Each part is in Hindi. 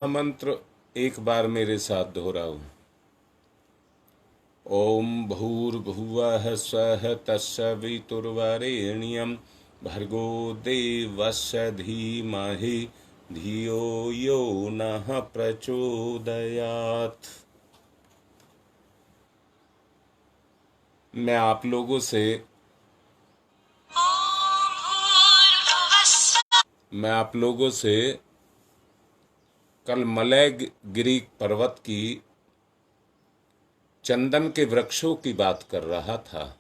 मंत्र एक बार मेरे साथ दोहराओ। ओम भूर्भुवः स्वः तत्सवितुर्वरेण्यं भर्गो देवस्य धीमहि धियो यो नः प्रचोदयात्। मैं आप लोगों से कल मलयगिरी पर्वत की चंदन के वृक्षों की बात कर रहा था।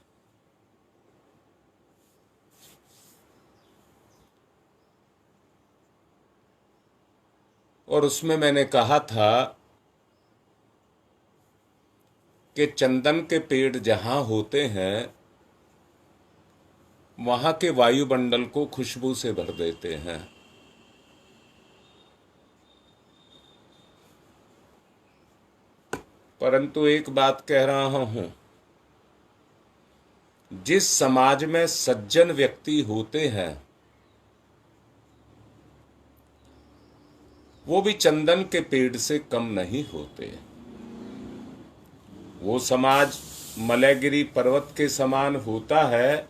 और उसमें मैंने कहा था कि चंदन के पेड़ जहां होते हैं वहां के वायुमंडल को खुशबू से भर देते हैं। परंतु एक बात कह रहा हूं, जिस समाज में सज्जन व्यक्ति होते हैं वो भी चंदन के पेड़ से कम नहीं होते। वो समाज मलयगिरी पर्वत के समान होता है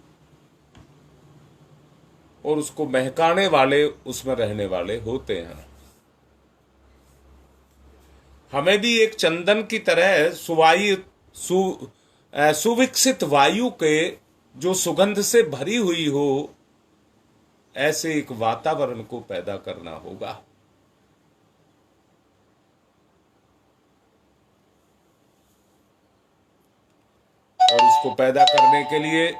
और उसको महकाने वाले उसमें रहने वाले होते हैं। हमें भी एक चंदन की तरह सुविकसित वायु के जो सुगंध से भरी हुई हो ऐसे एक वातावरण को पैदा करना होगा। और उसको पैदा करने के लिए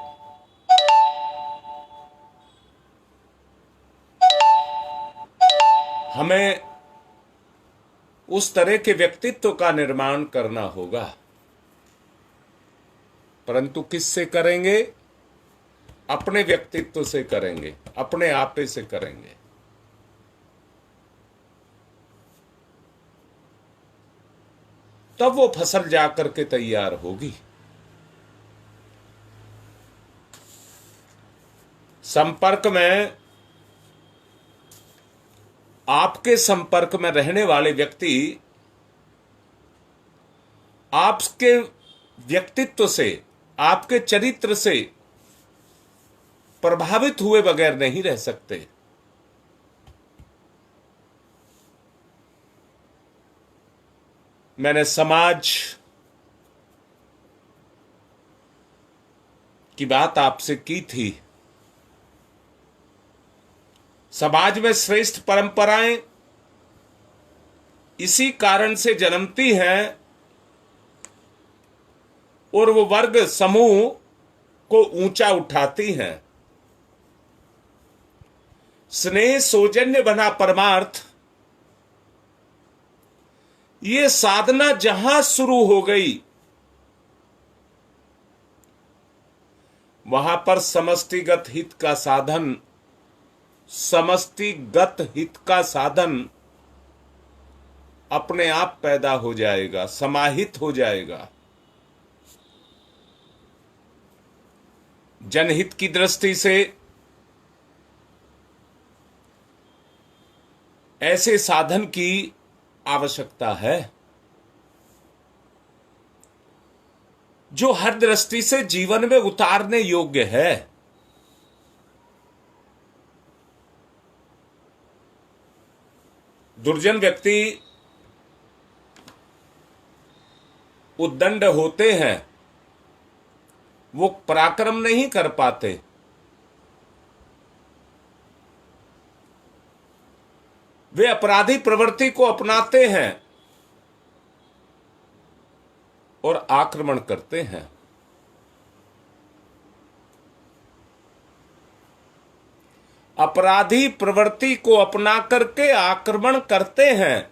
हमें उस तरह के व्यक्तित्व का निर्माण करना होगा। परंतु किससे करेंगे? अपने व्यक्तित्व से करेंगे, अपने आपे से करेंगे। तब वो फसल जाकर के तैयार होगी। संपर्क में, आपके संपर्क में रहने वाले व्यक्ति आपके व्यक्तित्व से, आपके चरित्र से प्रभावित हुए बगैर नहीं रह सकते। मैंने समाज की बात आपसे की थी। समाज में श्रेष्ठ परंपराएं इसी कारण से जन्मती हैं और वो वर्ग समूह को ऊंचा उठाती हैं। स्नेह सौजन्य बना परमार्थ, ये साधना जहां शुरू हो गई वहां पर समष्टिगत हित का साधन अपने आप पैदा हो जाएगा, समाहित हो जाएगा। जनहित की दृष्टि से ऐसे साधन की आवश्यकता है जो हर दृष्टि से जीवन में उतारने योग्य है। दुर्जन व्यक्ति उद्दंड होते हैं, वो पराक्रम नहीं कर पाते। वे अपराधी प्रवृत्ति को अपनाते हैं और आक्रमण करते हैं। अपराधी प्रवृत्ति को अपना करके आक्रमण करते हैं।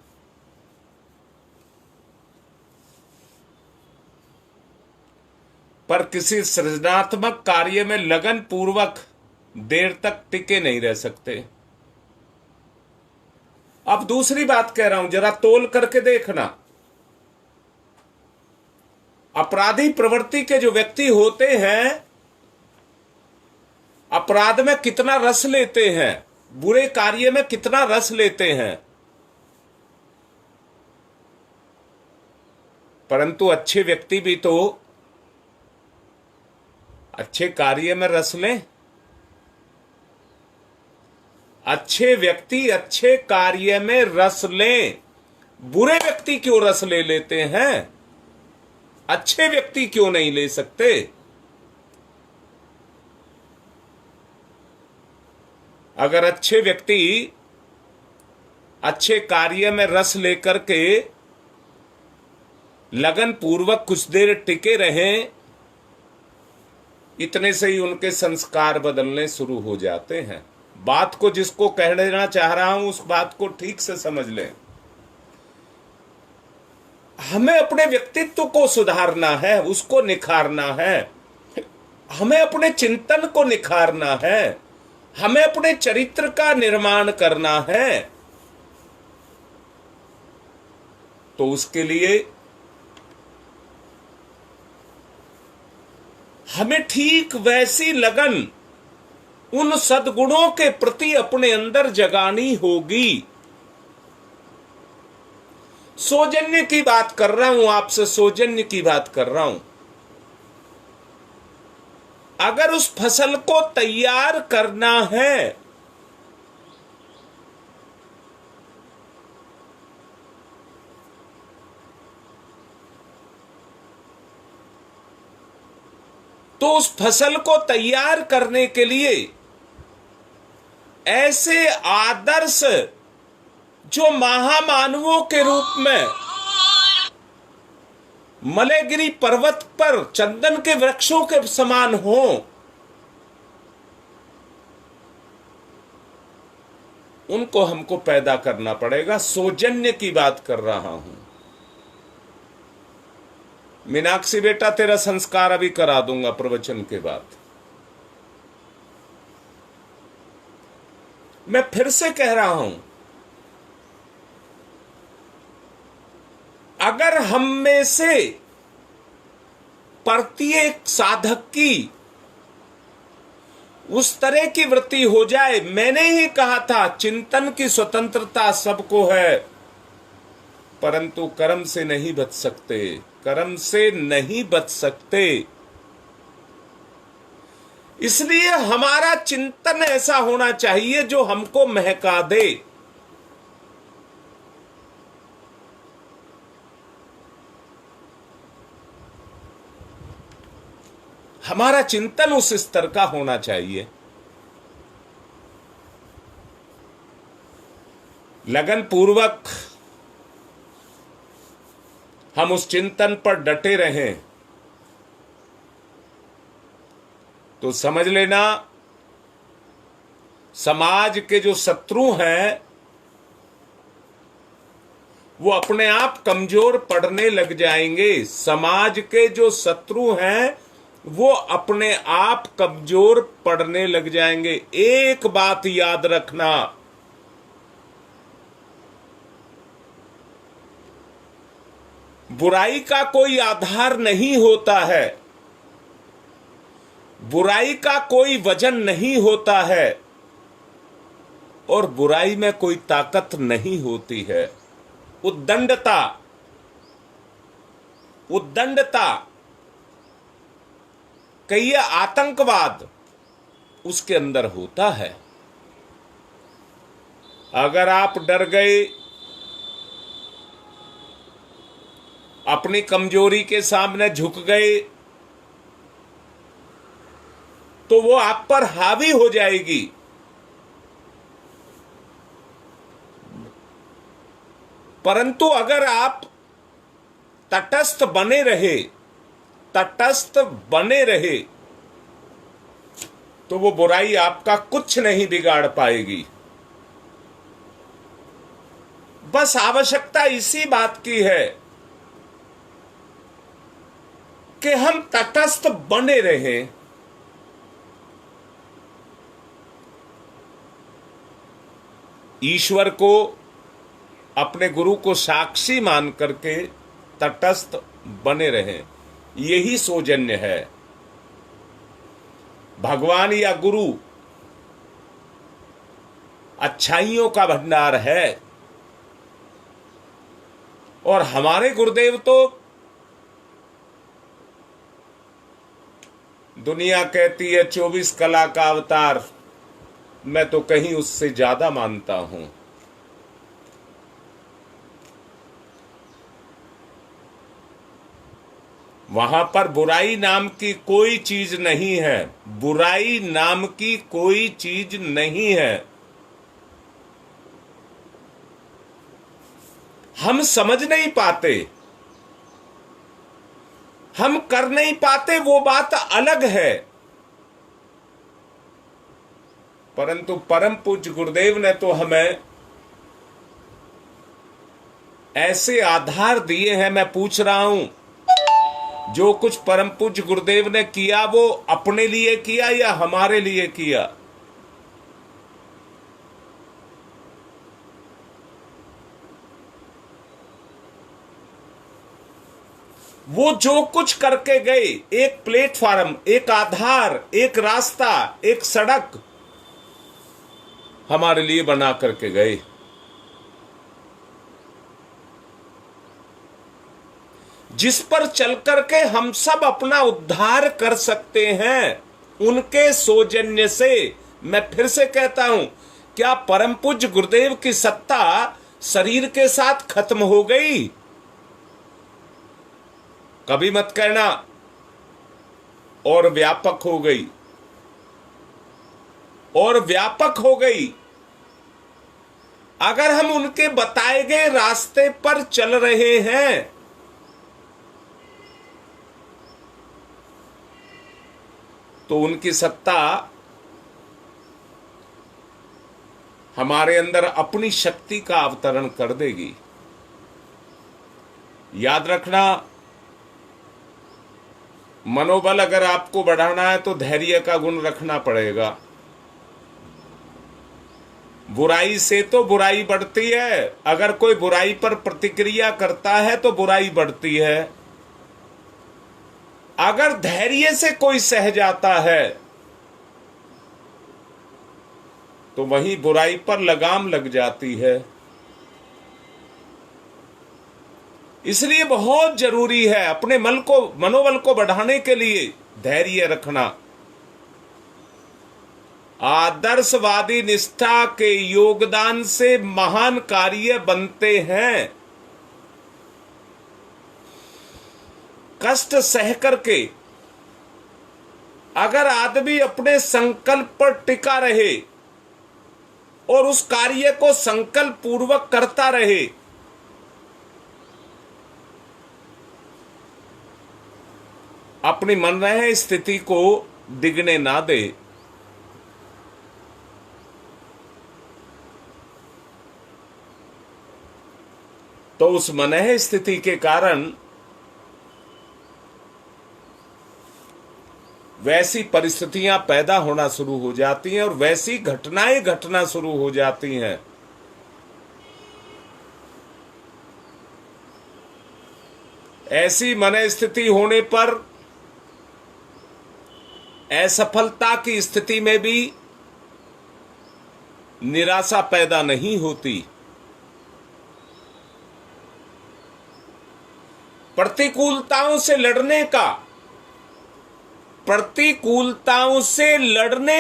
पर किसी सृजनात्मक कार्य में लगन पूर्वक देर तक टिके नहीं रह सकते। अब दूसरी बात कह रहा हूं, जरा तोल करके देखना। अपराधी प्रवृत्ति के जो व्यक्ति होते हैं अपराध में कितना रस लेते हैं, बुरे कार्य में कितना रस लेते हैं, परंतु अच्छे व्यक्ति भी तो अच्छे कार्य में रस लें। अच्छे व्यक्ति अच्छे कार्य में रस लें। बुरे व्यक्ति क्यों रस ले लेते हैं, अच्छे व्यक्ति क्यों नहीं ले सकते? अगर अच्छे व्यक्ति अच्छे कार्य में रस लेकर के लगन पूर्वक कुछ देर टिके रहें, इतने से ही उनके संस्कार बदलने शुरू हो जाते हैं। बात को जिसको कह देना चाह रहा हूं उस बात को ठीक से समझ लें। हमें अपने व्यक्तित्व को सुधारना है, उसको निखारना है। हमें अपने चिंतन को निखारना है। हमें अपने चरित्र का निर्माण करना है। तो उसके लिए हमें ठीक वैसी लगन उन सद्गुणों के प्रति अपने अंदर जगानी होगी। सौजन्य की बात कर रहा हूं, आपसे सौजन्य की बात कर रहा हूं। अगर उस फसल को तैयार करना है तो उस फसल को तैयार करने के लिए ऐसे आदर्श जो महामानवों के रूप में मलयगिरी पर्वत पर चंदन के वृक्षों के समान हो, उनको हमको पैदा करना पड़ेगा। सौजन्य की बात कर रहा हूं। मीनाक्षी बेटा, तेरा संस्कार अभी करा दूंगा प्रवचन के बाद। मैं फिर से कह रहा हूं, अगर हम में से प्रत्येक साधक की उस तरह की वृत्ति हो जाए, मैंने ही कहा था चिंतन की स्वतंत्रता सबको है, परंतु कर्म से नहीं बच सकते, कर्म से नहीं बच सकते। इसलिए हमारा चिंतन ऐसा होना चाहिए जो हमको महका दे। हमारा चिंतन उस स्तर का होना चाहिए। लगन पूर्वक हम उस चिंतन पर डटे रहें तो समझ लेना, समाज के जो शत्रु हैं वो अपने आप कमजोर पड़ने लग जाएंगे। समाज के जो शत्रु हैं वो अपने आप कमजोर पड़ने लग जाएंगे। एक बात याद रखना, बुराई का कोई आधार नहीं होता है, बुराई का कोई वजन नहीं होता है, और बुराई में कोई ताकत नहीं होती है। उद्दंडता, उद्दंडता कहिए आतंकवाद उसके अंदर होता है। अगर आप डर गए, अपनी कमजोरी के सामने झुक गए, तो वो आप पर हावी हो जाएगी। परंतु अगर आप तटस्थ बने रहे, तटस्थ बने रहे, तो वो बुराई आपका कुछ नहीं बिगाड़ पाएगी। बस आवश्यकता इसी बात की है कि हम तटस्थ बने रहें। ईश्वर को, अपने गुरु को साक्षी मान करके तटस्थ बने रहें, यही सौजन्य है। भगवान या गुरु अच्छाइयों का भंडार है, और हमारे गुरुदेव तो दुनिया कहती है 24 कला का अवतार, मैं तो कहीं उससे ज्यादा मानता हूं। वहां पर बुराई नाम की कोई चीज नहीं है, बुराई नाम की कोई चीज नहीं है। हम समझ नहीं पाते, हम कर नहीं पाते, वो बात अलग है। परंतु परम पूज्य गुरुदेव ने तो हमें ऐसे आधार दिए हैं। मैं पूछ रहा हूं, जो कुछ परम पूज्य गुरुदेव ने किया वो अपने लिए किया या हमारे लिए किया? वो जो कुछ करके गए, एक प्लेटफॉर्म, एक आधार, एक रास्ता, एक सड़क हमारे लिए बना करके गए। जिस पर चल करके हम सब अपना उद्धार कर सकते हैं, उनके सौजन्य से। मैं फिर से कहता हूं, क्या परम पूज्य गुरुदेव की सत्ता शरीर के साथ खत्म हो गई? कभी मत कहना और व्यापक हो गई, और व्यापक हो गई। अगर हम उनके बताए गए रास्ते पर चल रहे हैं तो उनकी सत्ता हमारे अंदर अपनी शक्ति का अवतरण कर देगी। याद रखना, मनोबल अगर आपको बढ़ाना है तो धैर्य का गुण रखना पड़ेगा। बुराई से तो बुराई बढ़ती है, अगर कोई बुराई पर प्रतिक्रिया करता है तो बुराई बढ़ती है। अगर धैर्य से कोई सह जाता है तो वही बुराई पर लगाम लग जाती है। इसलिए बहुत जरूरी है अपने मनोबल को बढ़ाने के लिए धैर्य रखना। आदर्शवादी निष्ठा के योगदान से महान कार्य बनते हैं। कष्ट सह करके अगर आदमी अपने संकल्प पर टिका रहे और उस कार्य को संकल्प पूर्वक करता रहे, अपनी मन रहे स्थिति को डिगने ना दे, तो उस मनह स्थिति के कारण वैसी परिस्थितियां पैदा होना शुरू हो जाती हैं और वैसी घटनाएं घटना शुरू हो जाती हैं। ऐसी मन स्थिति होने पर असफलता की स्थिति में भी निराशा पैदा नहीं होती। प्रतिकूलताओं से लड़ने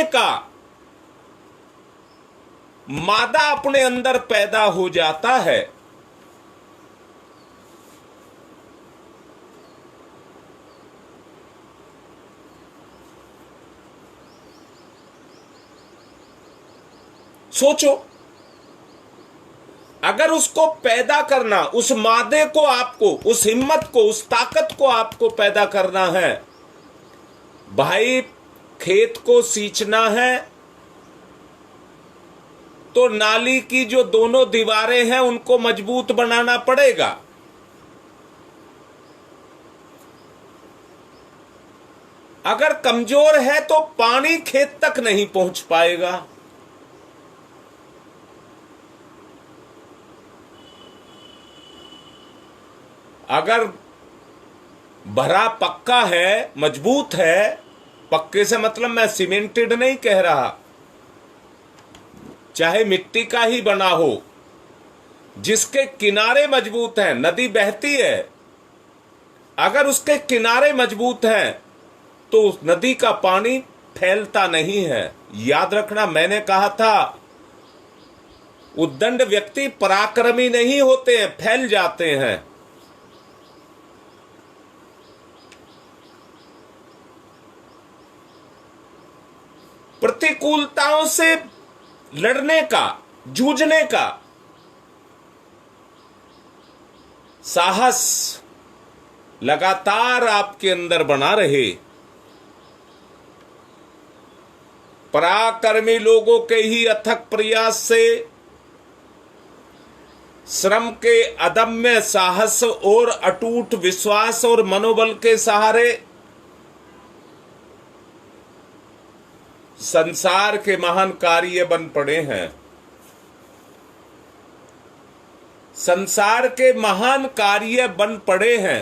का मादा अपने अंदर पैदा हो जाता है। सोचो, अगर उसको पैदा करना, उस मादे को आपको, उस हिम्मत को, उस ताकत को आपको पैदा करना है, भाई खेत को सींचना है तो नाली की जो दोनों दीवारें हैं उनको मजबूत बनाना पड़ेगा। अगर कमजोर है तो पानी खेत तक नहीं पहुंच पाएगा। अगर भरा पक्का है, मजबूत है, पक्के से मतलब मैं सीमेंटेड नहीं कह रहा, चाहे मिट्टी का ही बना हो, जिसके किनारे मजबूत हैं, नदी बहती है, अगर उसके किनारे मजबूत हैं तो उस नदी का पानी फैलता नहीं है। याद रखना, मैंने कहा था उद्दंड व्यक्ति पराक्रमी नहीं होते हैं, फैल जाते हैं। प्रतिकूलताओं से लड़ने का, जूझने का साहस लगातार आपके अंदर बना रहे। पराक्रमी लोगों के ही अथक प्रयास से, श्रम के अदम्य साहस और अटूट विश्वास और मनोबल के सहारे संसार के महान कार्य बन पड़े हैं। संसार के महान कार्य बन पड़े हैं।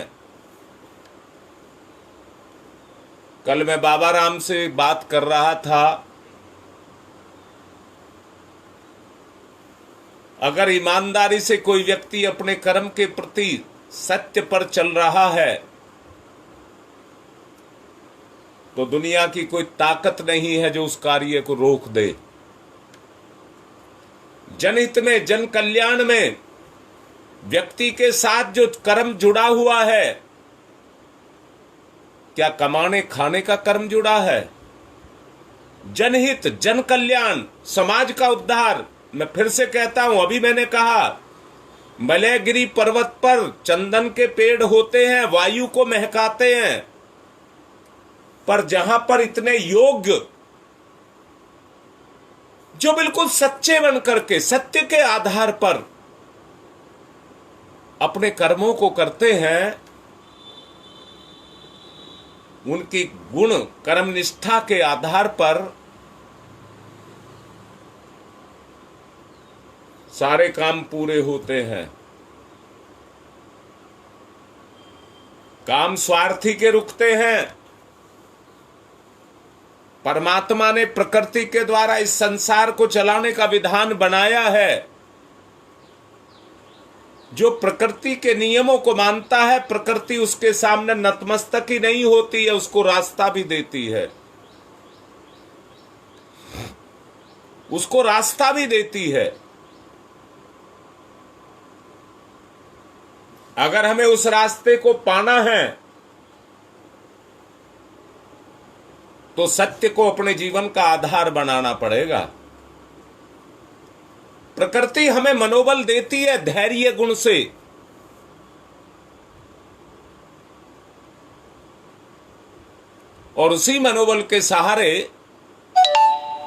कल मैं बाबा राम से बात कर रहा था, अगर ईमानदारी से कोई व्यक्ति अपने कर्म के प्रति सत्य पर चल रहा है तो दुनिया की कोई ताकत नहीं है जो उस कार्य को रोक दे। जनहित में, जन कल्याण में व्यक्ति के साथ जो कर्म जुड़ा हुआ है, क्या कमाने खाने का कर्म जुड़ा है? जनहित, जन कल्याण, समाज का उद्धार। मैं फिर से कहता हूं, अभी मैंने कहा मलयगिरी पर्वत पर चंदन के पेड़ होते हैं, वायु को महकाते हैं, पर जहां पर इतने योग्य जो बिल्कुल सच्चे बन करके सत्य के आधार पर अपने कर्मों को करते हैं, उनकी गुण कर्म निष्ठा के आधार पर सारे काम पूरे होते हैं। काम स्वार्थी के रुकते हैं। परमात्मा ने प्रकृति के द्वारा इस संसार को चलाने का विधान बनाया है। जो प्रकृति के नियमों को मानता है, प्रकृति उसके सामने नतमस्तक ही नहीं होती है, उसको रास्ता भी देती है, उसको रास्ता भी देती है। अगर हमें उस रास्ते को पाना है तो सत्य को अपने जीवन का आधार बनाना पड़ेगा। प्रकृति हमें मनोबल देती है धैर्य गुण से। और उसी मनोबल के सहारे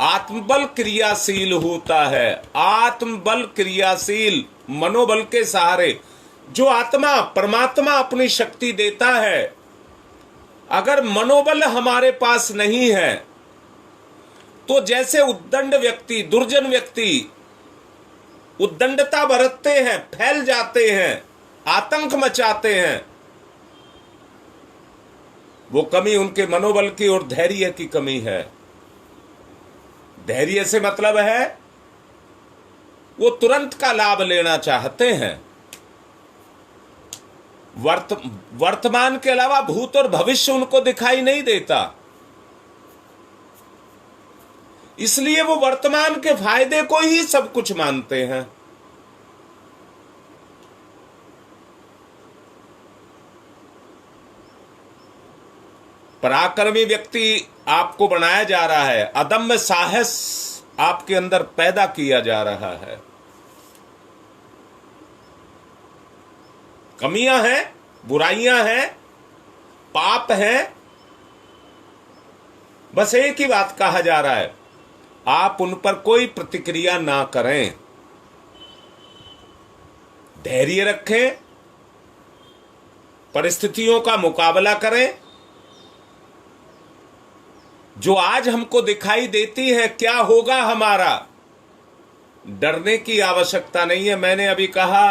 आत्मबल क्रियाशील होता है। आत्मबल क्रियाशील मनोबल के सहारे जो आत्मा परमात्मा अपनी शक्ति देता है, अगर मनोबल हमारे पास नहीं है तो जैसे उद्दंड व्यक्ति, दुर्जन व्यक्ति उद्दंडता बरतते हैं, फैल जाते हैं, आतंक मचाते हैं, वो कमी उनके मनोबल की और धैर्य की कमी है। धैर्य से मतलब है वो तुरंत का लाभ लेना चाहते हैं। वर्तमान के अलावा भूत और भविष्य उनको दिखाई नहीं देता, इसलिए वो वर्तमान के फायदे को ही सब कुछ मानते हैं। पराक्रमी व्यक्ति आपको बनाया जा रहा है, अदम्य साहस आपके अंदर पैदा किया जा रहा है। कमियां हैं, बुराइयां हैं, पाप हैं, बस एक ही बात कहा जा रहा है, आप उन पर कोई प्रतिक्रिया ना करें, धैर्य रखें, परिस्थितियों का मुकाबला करें। जो आज हमको दिखाई देती है क्या होगा हमारा, डरने की आवश्यकता नहीं है। मैंने अभी कहा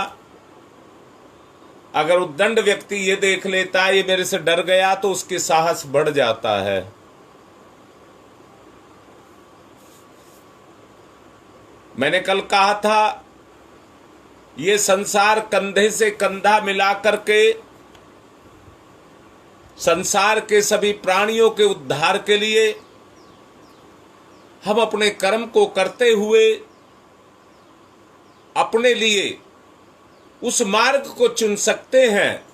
अगर उद्दंड व्यक्ति ये देख लेता है ये मेरे से डर गया तो उसके साहस बढ़ जाता है। मैंने कल कहा था ये संसार कंधे से कंधा मिला करके संसार के सभी प्राणियों के उद्धार के लिए हम अपने कर्म को करते हुए अपने लिए उस मार्ग को चुन सकते हैं,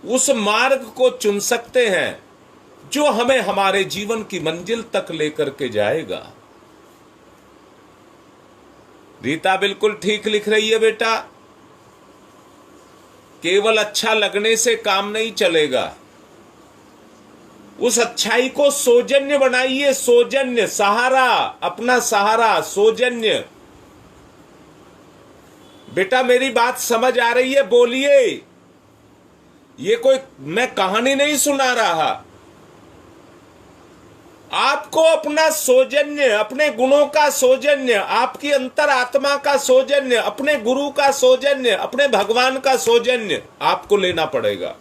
उस मार्ग को चुन सकते हैं जो हमें हमारे जीवन की मंजिल तक लेकर के जाएगा। रीता बिल्कुल ठीक लिख रही है बेटा। केवल अच्छा लगने से काम नहीं चलेगा, उस अच्छाई को सौजन्य बनाइए, सौजन्य, सहारा, अपना सहारा, सौजन्य। बेटा मेरी बात समझ आ रही है? बोलिए। ये कोई मैं कहानी नहीं सुना रहा, आपको अपना सौजन्य, अपने गुणों का सौजन्य, आपकी अंतर आत्मा का सौजन्य, अपने गुरु का सौजन्य, अपने भगवान का सौजन्य आपको लेना पड़ेगा।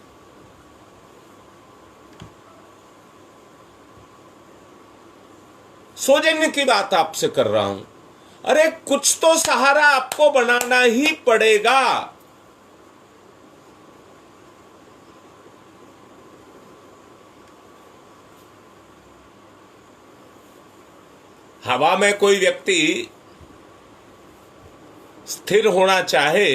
सौजन्य की बात आपसे कर रहा हूं। अरे कुछ तो सहारा आपको बनाना ही पड़ेगा। हवा में कोई व्यक्ति स्थिर होना चाहे,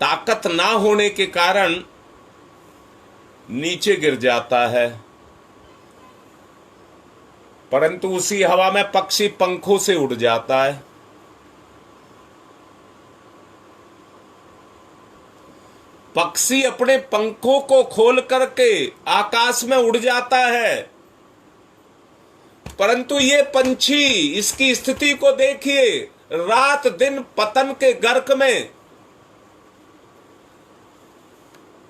ताकत ना होने के कारण नीचे गिर जाता है, परंतु उसी हवा में पक्षी पंखों से उड़ जाता है। पक्षी अपने पंखों को खोल करके आकाश में उड़ जाता है, परंतु ये पंछी, इसकी स्थिति को देखिए, रात दिन पतन के गर्क में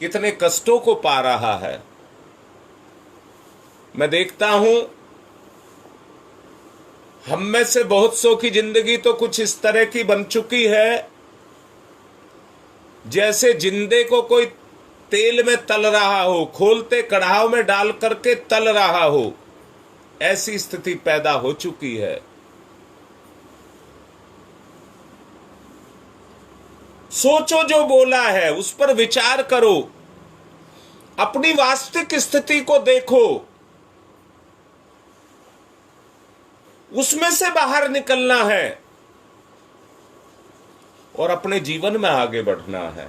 कितने कष्टों को पा रहा है। मैं देखता हूं हम में से बहुत सौ की जिंदगी तो कुछ इस तरह की बन चुकी है जैसे जिंदे को कोई तेल में तल रहा हो, खोलते कढ़ाव में डाल करके तल रहा हो, ऐसी स्थिति पैदा हो चुकी है। सोचो, जो बोला है उस पर विचार करो, अपनी वास्तविक स्थिति को देखो, उसमें से बाहर निकलना है और अपने जीवन में आगे बढ़ना है।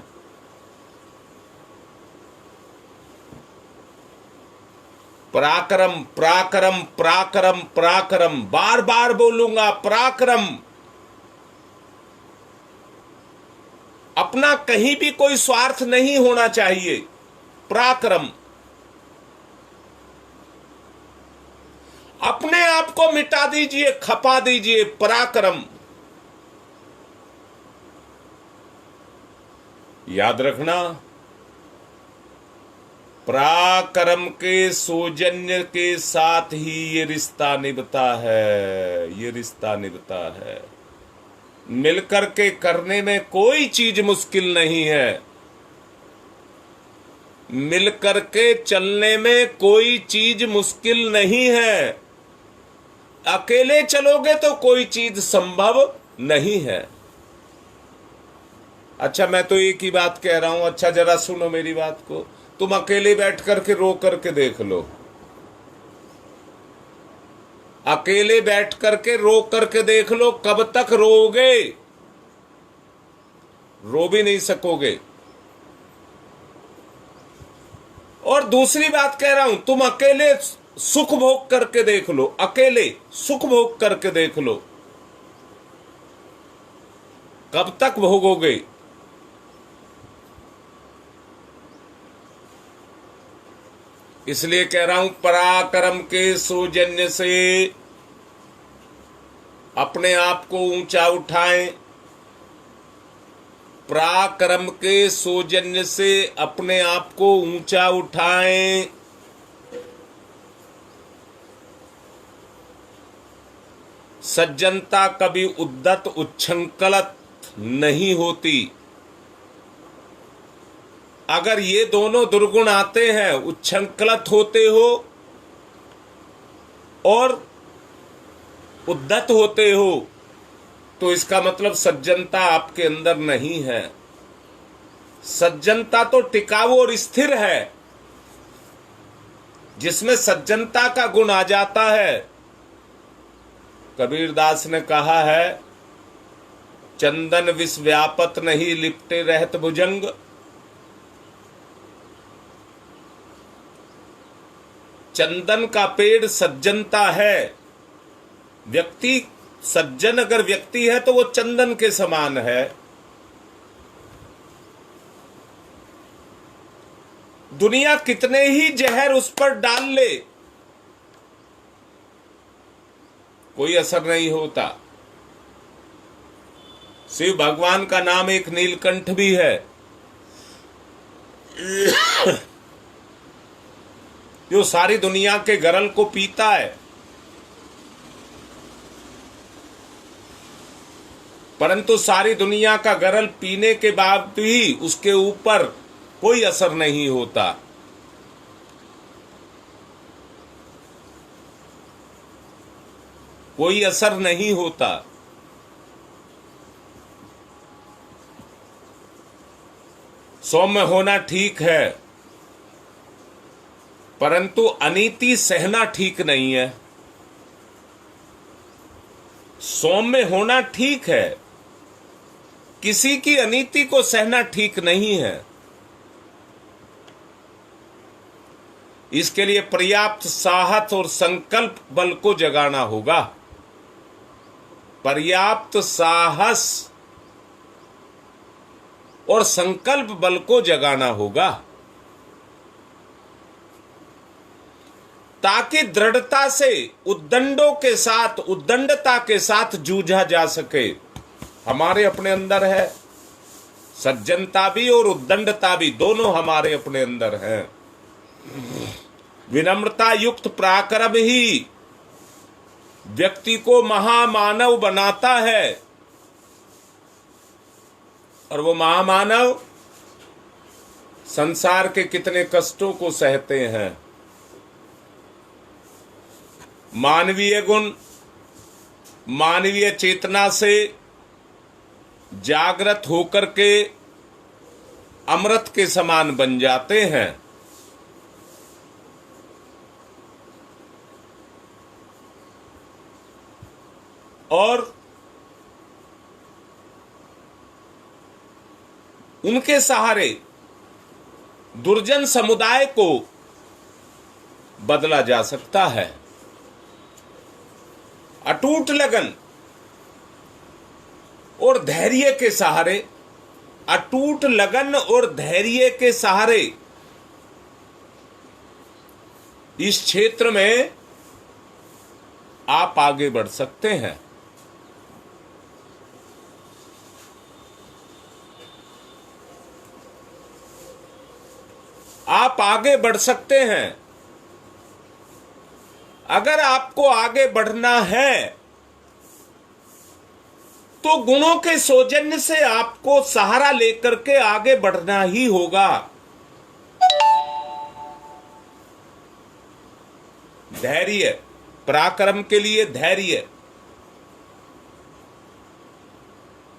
पराक्रम, पराक्रम, पराक्रम, पराक्रम, बार बार बोलूंगा, पराक्रम। अपना कहीं भी कोई स्वार्थ नहीं होना चाहिए। पराक्रम, अपने आप को मिटा दीजिए, खपा दीजिए। पराक्रम, याद रखना, पराक्रम के सौजन्य के साथ ही ये रिश्ता निभता है, ये रिश्ता निभता है। मिलकर के करने में कोई चीज मुश्किल नहीं है, मिलकर के चलने में कोई चीज मुश्किल नहीं है। अकेले चलोगे तो कोई चीज संभव नहीं है। अच्छा, मैं तो एक ही बात कह रहा हूं, अच्छा जरा सुनो मेरी बात को। तुम अकेले बैठ करके रो करके देख लो, अकेले बैठ करके रो करके देख लो, कब तक रोओगे? रो भी नहीं सकोगे। और दूसरी बात कह रहा हूं, तुम अकेले सुख भोग करके देख लो, अकेले सुख भोग करके देख लो, कब तक भोगोगे? इसलिए कह रहा हूं, पराक्रम के सौजन्य से अपने आप को ऊंचा उठाएं, पराक्रम के सौजन्य से अपने आप को ऊंचा उठाएं। सज्जनता कभी उद्दत उच्छृंखलित नहीं होती। अगर ये दोनों दुर्गुण आते हैं, उच्छृंखलित होते हो और उद्दत होते हो, तो इसका मतलब सज्जनता आपके अंदर नहीं है। सज्जनता तो टिकाऊ और स्थिर है, जिसमें सज्जनता का गुण आ जाता है। कबीरदास ने कहा है, चंदन विष व्यापत नहीं लिपटे रहत भुजंग। चंदन का पेड़ सज्जनता है। व्यक्ति सज्जन अगर व्यक्ति है तो वो चंदन के समान है। दुनिया कितने ही जहर उस पर डाल ले, कोई असर नहीं होता। शिव भगवान का नाम एक नीलकंठ भी है, जो सारी दुनिया के गरल को पीता है, परंतु सारी दुनिया का गरल पीने के बाद भी उसके ऊपर कोई असर नहीं होता। कोई असर नहीं होता। सौम्य होना ठीक है, परंतु अनीति सहना ठीक नहीं है। सौम्य होना ठीक है, किसी की अनीति को सहना ठीक नहीं है। इसके लिए पर्याप्त साहस और संकल्प बल को जगाना होगा। पर्याप्त साहस और संकल्प बल को जगाना होगा, ताकि दृढ़ता से उद्दंडता के साथ जूझा जा सके। हमारे अपने अंदर है सज्जनता भी और उद्दंडता भी, दोनों हमारे अपने अंदर है। विनम्रता युक्त पराक्रम ही व्यक्ति को महामानव बनाता है, और वो महामानव संसार के कितने कष्टों को सहते हैं। मानवीय गुण मानवीय चेतना से जागृत होकर के अमृत के समान बन जाते हैं। और उनके सहारे दुर्जन समुदाय को बदला जा सकता है। अटूट लगन और धैर्य के सहारे, अटूट लगन और धैर्य के सहारे इस क्षेत्र में आप आगे बढ़ सकते हैं। आप आगे बढ़ सकते हैं। अगर आपको आगे बढ़ना है तो गुणों के सौजन्य से आपको सहारा लेकर के आगे बढ़ना ही होगा। धैर्य, पराक्रम के लिए धैर्य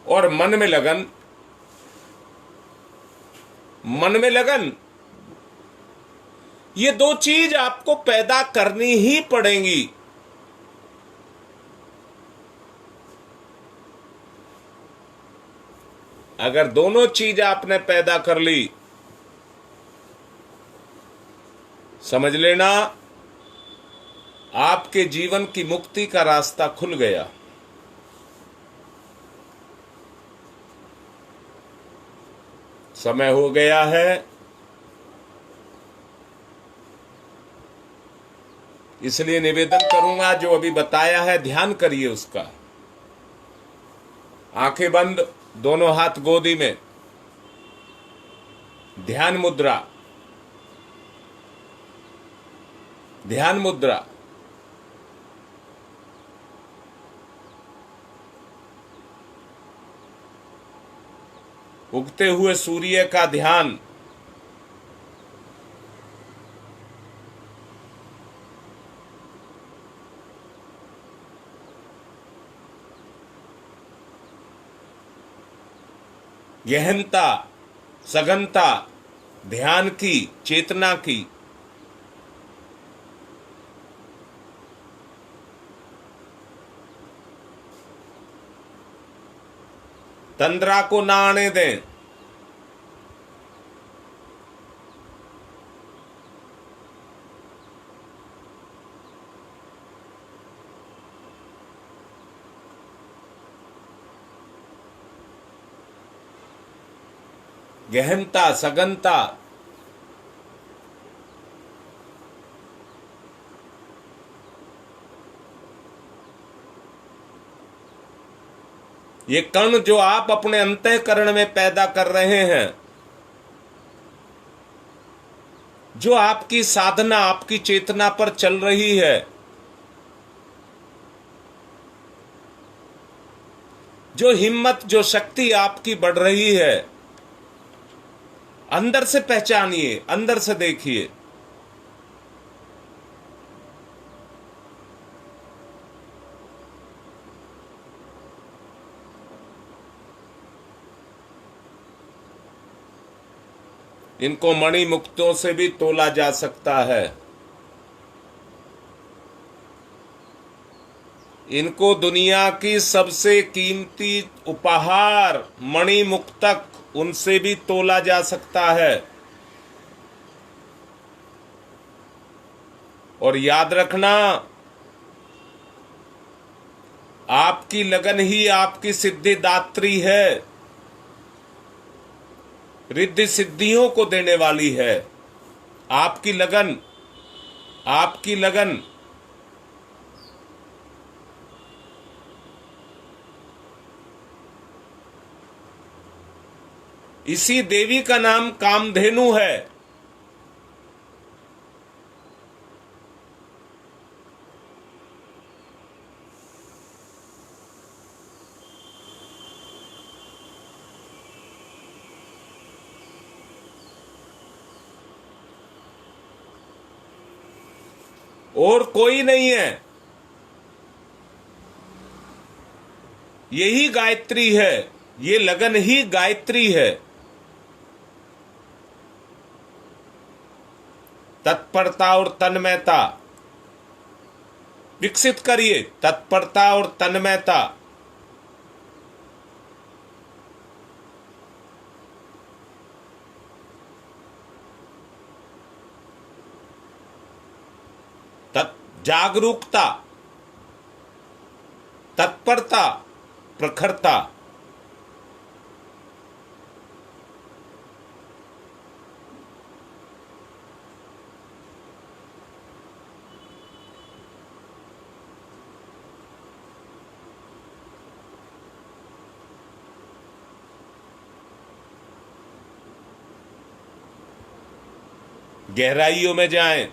और मन में लगन। मन में लगन, ये दो चीज आपको पैदा करनी ही पड़ेंगी। अगर दोनों चीज आपने पैदा कर ली, समझ लेना आपके जीवन की मुक्ति का रास्ता खुल गया। समय हो गया है, इसलिए निवेदन करूंगा जो अभी बताया है ध्यान करिए उसका। आंखें बंद, दोनों हाथ गोदी में, ध्यान मुद्रा, ध्यान मुद्रा। उगते हुए सूर्य का ध्यान, गहनता, सघनता ध्यान की, चेतना की। तंद्रा को ना आने दें। गहनता, सघनता। ये कण जो आप अपने अंतःकरण में पैदा कर रहे हैं, जो आपकी साधना, आपकी चेतना पर चल रही है, जो हिम्मत, जो शक्ति आपकी बढ़ रही है, अंदर से पहचानिए, अंदर से देखिए। इनको मणि मुक्तों से भी तोला जा सकता है। इनको दुनिया की सबसे कीमती उपहार मणि मुक्तक, उनसे भी तोला जा सकता है। और याद रखना, आपकी लगन ही आपकी सिद्धिदात्री है, रिद्धि सिद्धियों को देने वाली है। आपकी लगन, आपकी लगन। इसी देवी का नाम कामधेनु है। और कोई नहीं है, यही गायत्री है, ये लगन ही गायत्री है। तत्परता और तन्मयता विकसित करिए, तत्परता और तन्मयता। जागरूकता, तत्परता, प्रखरता। गहराइयों में जाएं।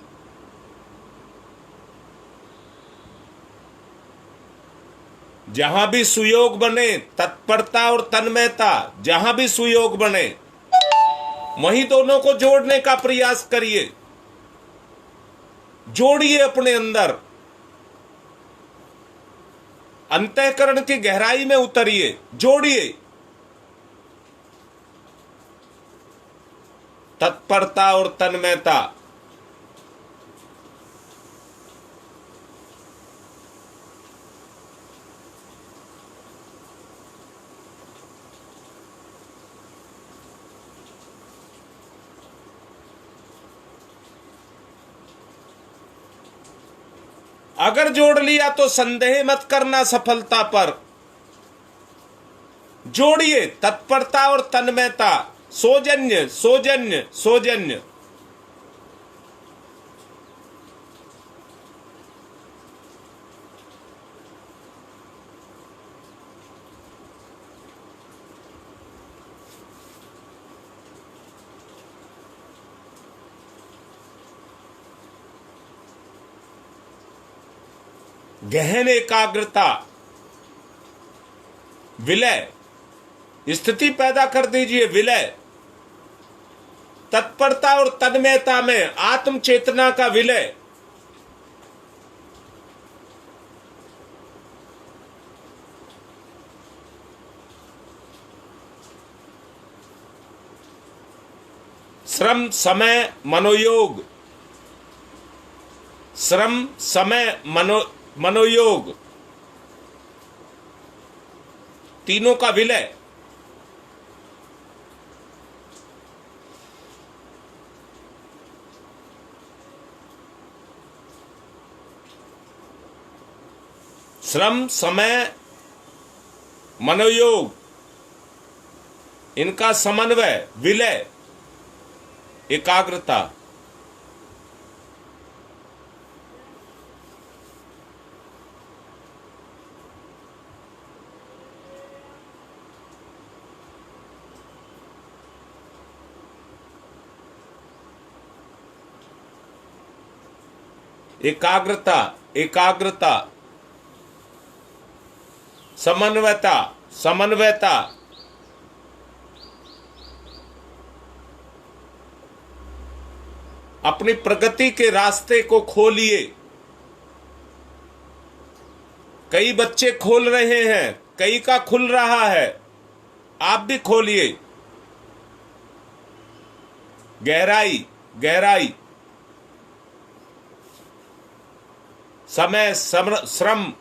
जहां भी सुयोग बने, तत्परता और तन्मयता, जहां भी सुयोग बने, वहीं दोनों को जोड़ने का प्रयास करिए। जोड़िए अपने अंदर, अंतःकरण की गहराई में उतरिए, जोड़िए। तत्परता और तन्मयता। अगर जोड़ लिया तो संदेह मत करना सफलता पर। जोड़िए तत्परता और तन्मयता, सौजन्य, सौजन्य, सौजन्य। गहन एकाग्रता, विलय, स्थिति पैदा कर दीजिए, विलय। तत्परता और तन्मयता में आत्म चेतना का विलय। श्रम समय मनोयोग, श्रम समय मनोयोग, तीनों का विलय। श्रम समय मनोयोग, इनका समन्वय, विलय, एकाग्रता। एकाग्रता, एकाग्रता, समन्वयता, समन्वयता, अपनी प्रगति के रास्ते को खोलिए। कई बच्चे खोल रहे हैं, कई का खुल रहा है, आप भी खोलिए। गहराई, गहराई, समय, श्रम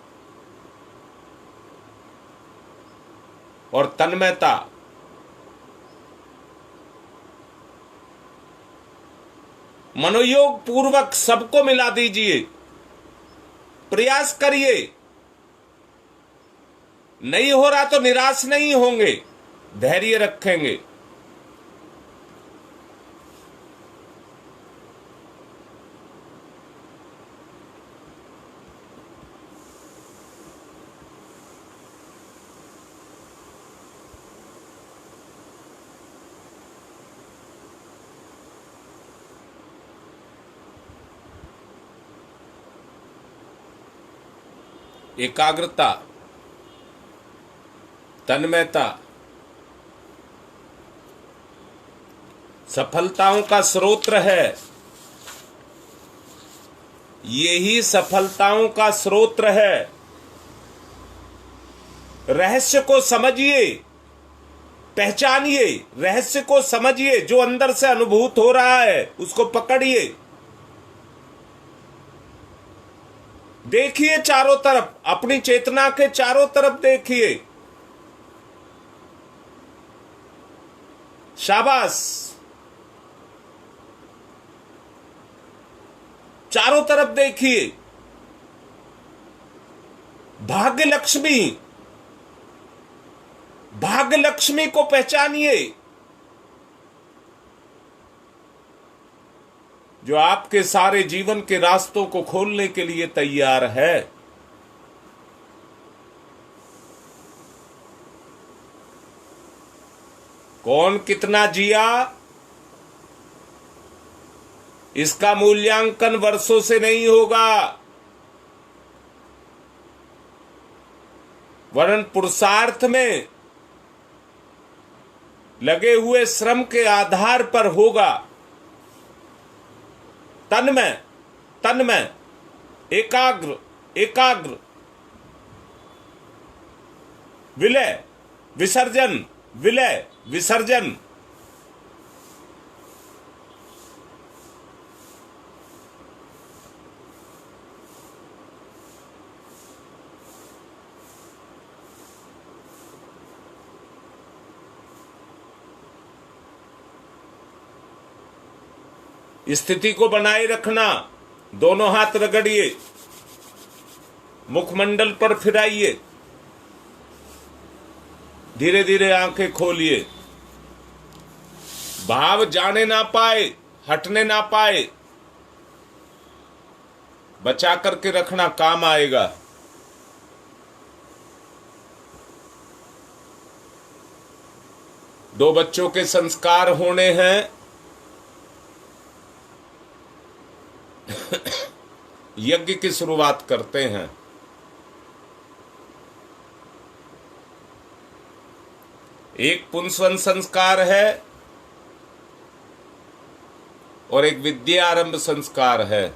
और तन्मयता। मनोयोग पूर्वक सबको मिला दीजिए, प्रयास करिए। नहीं हो रहा तो निराश नहीं होंगे, धैर्य रखेंगे। एकाग्रता, तन्मयता सफलताओं का स्रोत है। यही सफलताओं का स्रोत है। रहस्य को समझिए, पहचानिए, रहस्य को समझिए। जो अंदर से अनुभूत हो रहा है उसको पकड़िए। देखिए चारों तरफ, अपनी चेतना के चारों तरफ देखिए। शाबाश, चारों तरफ देखिए। भाग्य लक्ष्मी, भाग्य लक्ष्मी को पहचानिए, जो आपके सारे जीवन के रास्तों को खोलने के लिए तैयार है। कौन कितना जिया, इसका मूल्यांकन वर्षों से नहीं होगा, वरन पुरुषार्थ में लगे हुए श्रम के आधार पर होगा। तन्मय, तन्मय, एकाग्र, एकाग्र, विलय, विसर्जन, विलय, विसर्जन। स्थिति को बनाए रखना। दोनों हाथ रगड़िए, मुखमंडल पर फिराइए, धीरे धीरे आंखें खोलिए। भाव जाने ना पाए, हटने ना पाए, बचा करके रखना, काम आएगा। दो बच्चों के संस्कार होने हैं। यज्ञ की शुरुआत करते हैं। एक पुंसवन संस्कार है और एक विद्यारंभ संस्कार है।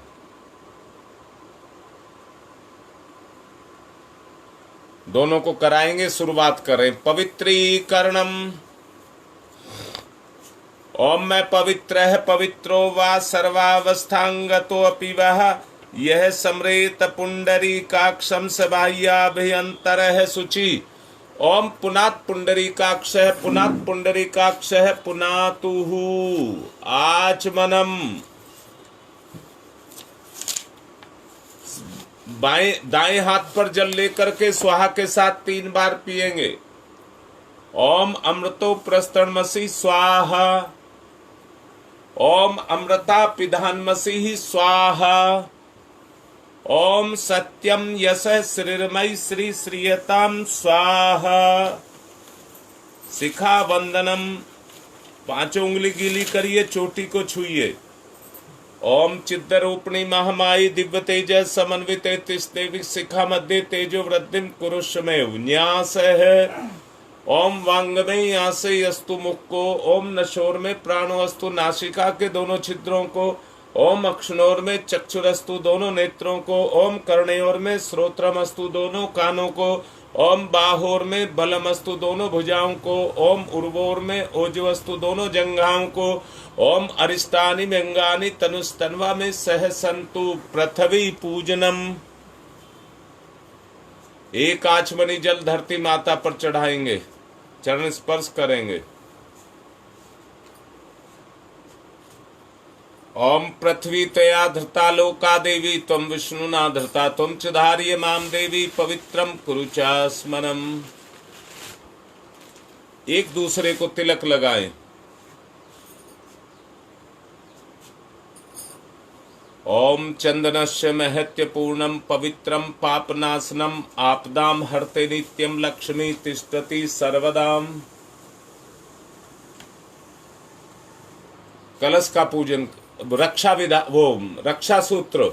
दोनों को कराएंगे। शुरुआत करें। पवित्रीकरणम ओम मैं पवित्र है पवित्रो वा सर्वावस्थांगतो अपि वह यह समरेत पुंडरीकाक्षम स बाह्याभ्यंतर है शुचि। ओम पुनात् पुंडरीकाक्ष है पुनात् पुंडरीकाक्ष है पुनातुः आचमनम। दाएं हाथ पर जल लेकर के स्वाहा के साथ 3 बार पिएंगे। ओम अमृतो प्रस्तरणमसि स्वाहा। ओम अमृता पिधानमसि स्वाहा। ओम सत्यम यश श्रीर्मयी श्री श्रीयताम स्वाहा। शिखा वंदनम 5 उंगली गीली करिए, चोटी को छुइए। ओम चिद्रूपिणी महामाई दिव्य तेज समन्वित तिष्ठेवि शिखा मध्य तेजो वृद्धिम कुरुष्मेव न्यास है। ओम वांगमय आसे अस्तु मुख को। ओम नशोर में प्राणो अस्तु नासिका के दोनों छिद्रों को। ओम अक्षणोर में चक्षुरस्तु दोनों नेत्रों को। ओम कर्णयोर में श्रोत्रमस्तु दोनों कानों को। ओम बाहोर में बलमस्तु दोनों भुजाओं को। ओम उर्वोर में ओजवस्तु दोनों जंघाओं को। ओम अरिष्टानि व्यंगानि तनुस्तन्वा में सहसंतु पृथ्वी पूजनम। एक आचमनी जल धरती माता पर चढ़ाएंगे, चरण स्पर्श करेंगे। ओम पृथ्वी तया धृता लोका देवी त्वं विष्णुना धृता त्वं च धार्य माम देवी पवित्रम कुरु च स्मरम। एक दूसरे को तिलक लगाएं। ओम चंदनस्य महत्य पूर्णम पवित्रम पापनाशनम आपदाम हरते नित्यम लक्ष्मी तिष्ठति सर्वदाम। कलश का पूजन, रक्षा विधा, वो रक्षा सूत्र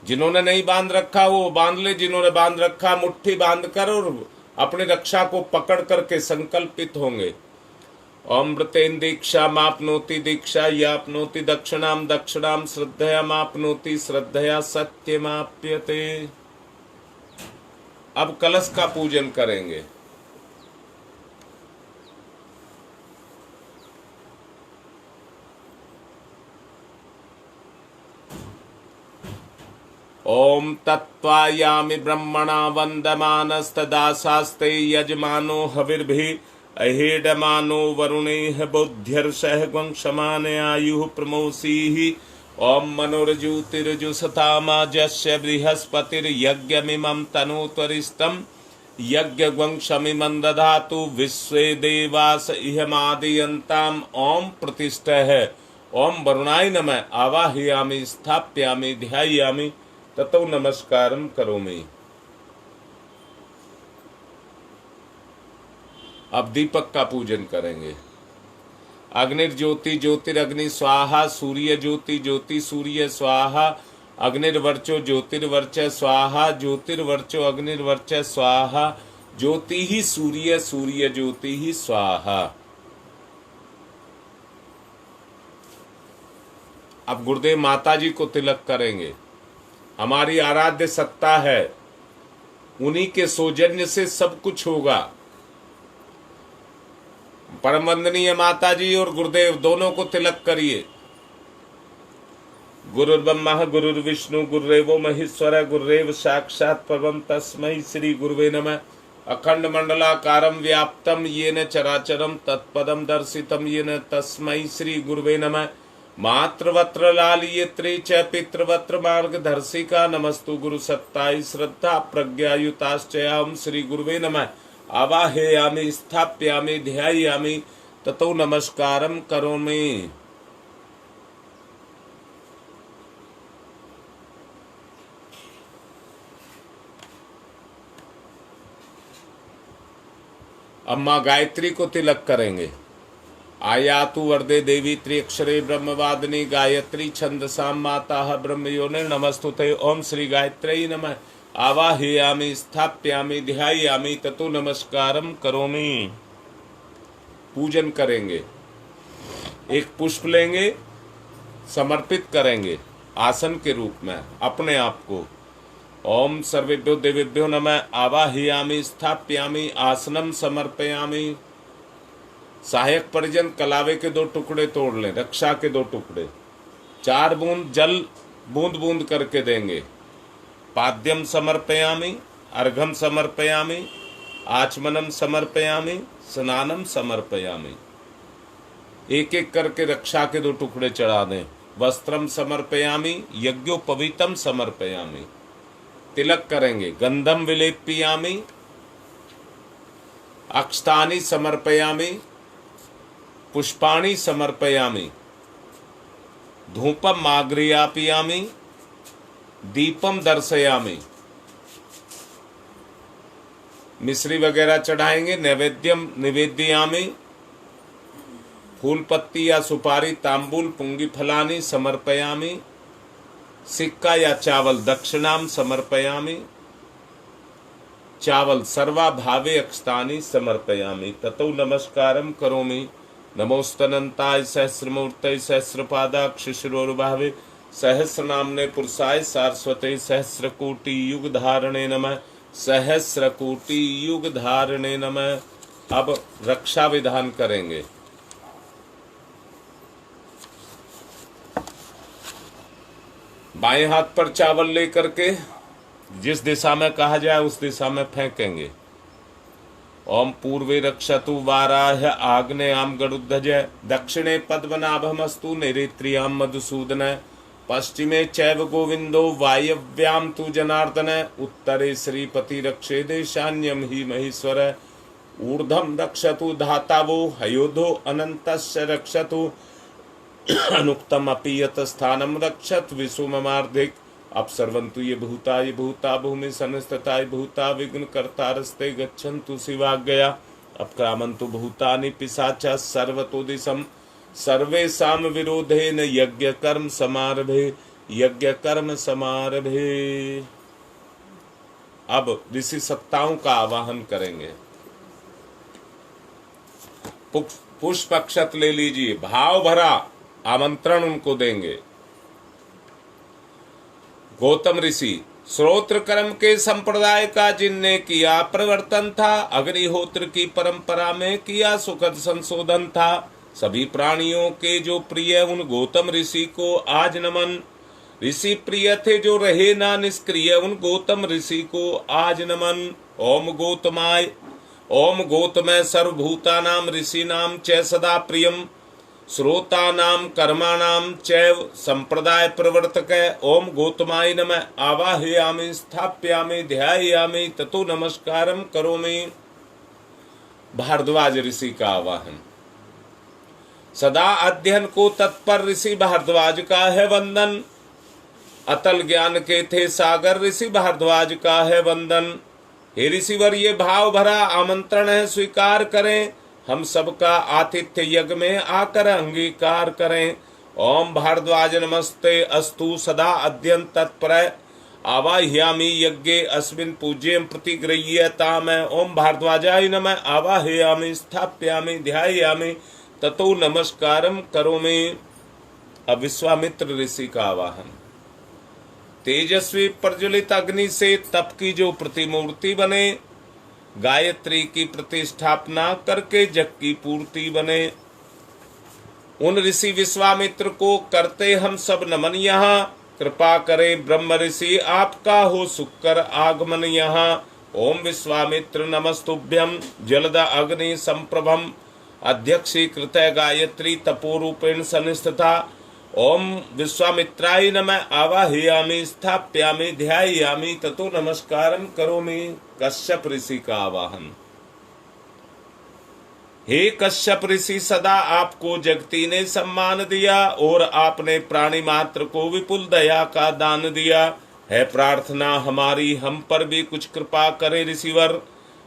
जिन्होंने नहीं बांध रखा वो बांध ले, जिन्होंने बांध रखा मुट्ठी बांध कर और अपनी रक्षा को पकड़ करके संकल्पित होंगे। अमृतेन दीक्षा मापनोति दीक्षा यापनोति दक्षिणाम दक्षिणाम श्रद्धया मापनोति श्रद्धया सत्यमाप्यते। अब कलश का पूजन करेंगे। ओम तत्त्वायामि ब्रह्मणा वन्दमानस्तदासास्ते यजमानो हविर्भिः अहेडमानो वरुणेह बुद्ध्यर्षः वंशमान आयुः प्रमोसीः। ओम मनोरजुतिरजुसतामाजस्य बृहस्पतिर्यज्ञमिमं तनोत्वरिष्टं यज्ञवंशमिमं दधातु विश्वे देवास इहमादयन्ताम्। ओम प्रतिष्ठः। ओम वरुणाय नमः आवाहयामि स्थापयामि ध्यायामि ततो नमस्कारं करोमि। अब दीपक का पूजन करेंगे। अग्निर्ज्योति ज्योतिरग्नि स्वाहा। सूर्य ज्योति ज्योति सूर्य स्वाहा। अग्निर्वर्चो ज्योतिर्वर्च स्वाहा। ज्योतिर्वर्चो अग्निर्वर्च स्वाहा। ज्योति ही सूर्य सूर्य ज्योति ही स्वाहा। अब गुरुदेव माता जी को तिलक करेंगे। हमारी आराध्य सत्ता है, उन्हीं के सौजन्य से सब कुछ होगा। परम वंदनीय माता जी और गुरुदेव दोनों को तिलक करिए। गुरुर्ब्रह्मा गुरुर्विष्णु गुरुदेवो महेश्वर गुरुदेव साक्षात् परम तस्मै श्री गुरुवे नमः। अखंड मंडलाकारं व्याप्तं येन चराचरं तत्पदं दर्शितं येन तस्मै श्री गुरुवे नमः। मातृवत्र लालियत्रे च पितृवत्र मार्गदर्शिका नमस्तु गुरु सत्ताई श्रद्धा प्रज्ञायुताश्चयां श्री गुरुवे नमः। आवाहयामि स्थापयामि ध्यायामि ततो नमस्कारं करोमि। अम्मा गायत्री को तिलक करेंगे। आयातु वरदे देवी त्रिअक्षरे ब्रह्मवादिनी गायत्री छंदसाम माता ब्रह्मयोनि नमस्तुते। ओम श्री गायत्री नमः। आवाहयामि स्थापयामि ध्यायामि ततो नमस्कारं करोमि। पूजन करेंगे। एक पुष्प लेंगे, समर्पित करेंगे आसन के रूप में अपने आप को। ओम सर्वेभ्यो देवेभ्यो नमः। आवाहयामि स्थापयामि आसनं समर्पयामि। सहायक परिजन कलावे के 2 टुकड़े तोड़ लें, रक्षा के 2 टुकड़े, 4 बूंद जल बूंद बूंद करके देंगे। पाद्यम समर्पयामि, अर्घम समर्पयामि, आचमनम समर्पयामि, स्नानम समर्पयामि। एक एक करके रक्षा के 2 टुकड़े चढ़ा दें। वस्त्रम समर्पयामि, यज्ञोपवीतम समर्पयामि। तिलक करेंगे। गंधम विलेप्यामि, अक्षतानि समर्पयामि, पुष्पाणि समर्पयामि, धूपम आग्रयापयामि, दीपम दर्शयामि। मिश्री वगैरह चढ़ाएंगे। नैवेद्यम निवेद्यामि, फूल पत्ती या सुपारी, तांबूल, पुंगी फलानी समर्पयामि। सिक्का या चावल दक्षिणाम समर्पयामि। चावल सर्वा भावे अक्षतानि समर्पयामि। ततो नमस्कारम करोमि। नमोस्तनंताय सहस्रमूर्तये सहस्रपादाक्ष शिरोर्भावे सहस्रनाम्ने पुरुषाय सारस्वते सहस्रकोटि युग धारणे नमः। सहस्रकोटि युग धारणे नमः। अब रक्षा विधान करेंगे। बाएं हाथ पर चावल लेकर के जिस दिशा में कहा जाए उस दिशा में फेंकेंगे। ओम पूर्वे रक्षतु वाराह आग्नेयाम गरुध्वज, दक्षिणे पद्मनाभमस्तु नैऋत्याम मधुसूदन, पश्चिमे चैव गोविंदो वायव्याम तु जनार्दन, उत्तरे श्रीपति रक्षेदे शान्यम ही महेश्वर, ऊर्ध्वं रक्षतु धातावो हयोधो अनन्तस्य रक्षतु, अनुक्तम अपि यत स्थानम रक्षत विषुममार्धिक। अपसर्वन्तु ये भूता भूमि संस्थिताय भूता विघ्न कर्तारस्ते गच्छन्तु शिवाज्ञया। अपक्रामन्तु भूतानि पिशाचा सर्वतो दिशम, सर्वेषां विरोधेन यज्ञ कर्म समारभे, यज्ञ कर्म समारभे। अब ऋषि सत्ताओं का आवाहन करेंगे। पुष्प अक्षत ले लीजिए, भाव भरा आमंत्रण उनको देंगे। गौतम ऋषि, श्रोत्र कर्म के संप्रदाय का जिनने किया प्रवर्तन था, अग्निहोत्र की परंपरा में किया सुखद संशोधन था, सभी प्राणियों के जो प्रिय उन गौतम ऋषि को आज नमन। ऋषि प्रिय थे जो रहे ना निष्क्रिय, उन गौतम ऋषि को आज नमन। ओम गौतमाय, ओम गौतमय सर्वभूतानाम ऋषिनाम च सदा प्रियम, श्रोतानाम कर्माणाम चैव संप्रदाय प्रवर्तक। ओम गौतमाय नमः। आवाहयामि, स्थाप्यामि, ध्यायामि, ततो नमस्कारम करोमि। भारद्वाज ऋषि का आवाहन। सदा अध्ययन को तत्पर ऋषि भारद्वाज का है वंदन, अतल ज्ञान के थे सागर ऋषि भारद्वाज का है वंदन। हे ऋषिवर, ये भाव भरा आमंत्रण है, स्वीकार करें। हम सबका आतिथ्य यज्ञ में आकर अंगीकार करें। ओम भारद्वाज नमस्ते अस्तु सदा अध्ययन तत्पर। आवाह्यामि यज्ञे अस्मिन् पूज्यं प्रतिगृह्यताम्। ओम भारद्वाजाय नमः। आवाहयामि, स्थाप्यामि, ध्यायामि, ततो नमस्कारम करोमि। अब विश्वामित्र ऋषि का आवाहन। तेजस्वी प्रज्वलित अग्नि से तप की जो प्रतिमूर्ति बने, गायत्री की प्रतिष्ठापना करके जग की पूर्ति बने, उन ऋषि विश्वामित्र को करते हम सब नमन। यहाँ कृपा करे ब्रह्म ऋषि, आपका हो सुकर आगमन यहाँ। ओम विश्वामित्र नमस्तुभ्यम, जलद अग्नि संप्रभम, अध्यक्षीकृत गायत्री तपोरूपेण संस्थिता। ओम विश्वामित्राय नमः। आवाहयामि, स्थाप्यामि, ध्यायामि, ततो नमस्कारम करोमि। कश्यप ऋषि का आवाहन। हे कश्यप ऋषि, सदा आपको जगती ने सम्मान दिया और आपने प्राणी मात्र को विपुल दया का दान दिया है। प्रार्थना हमारी हम पर भी कुछ कृपा करे ऋषिवर।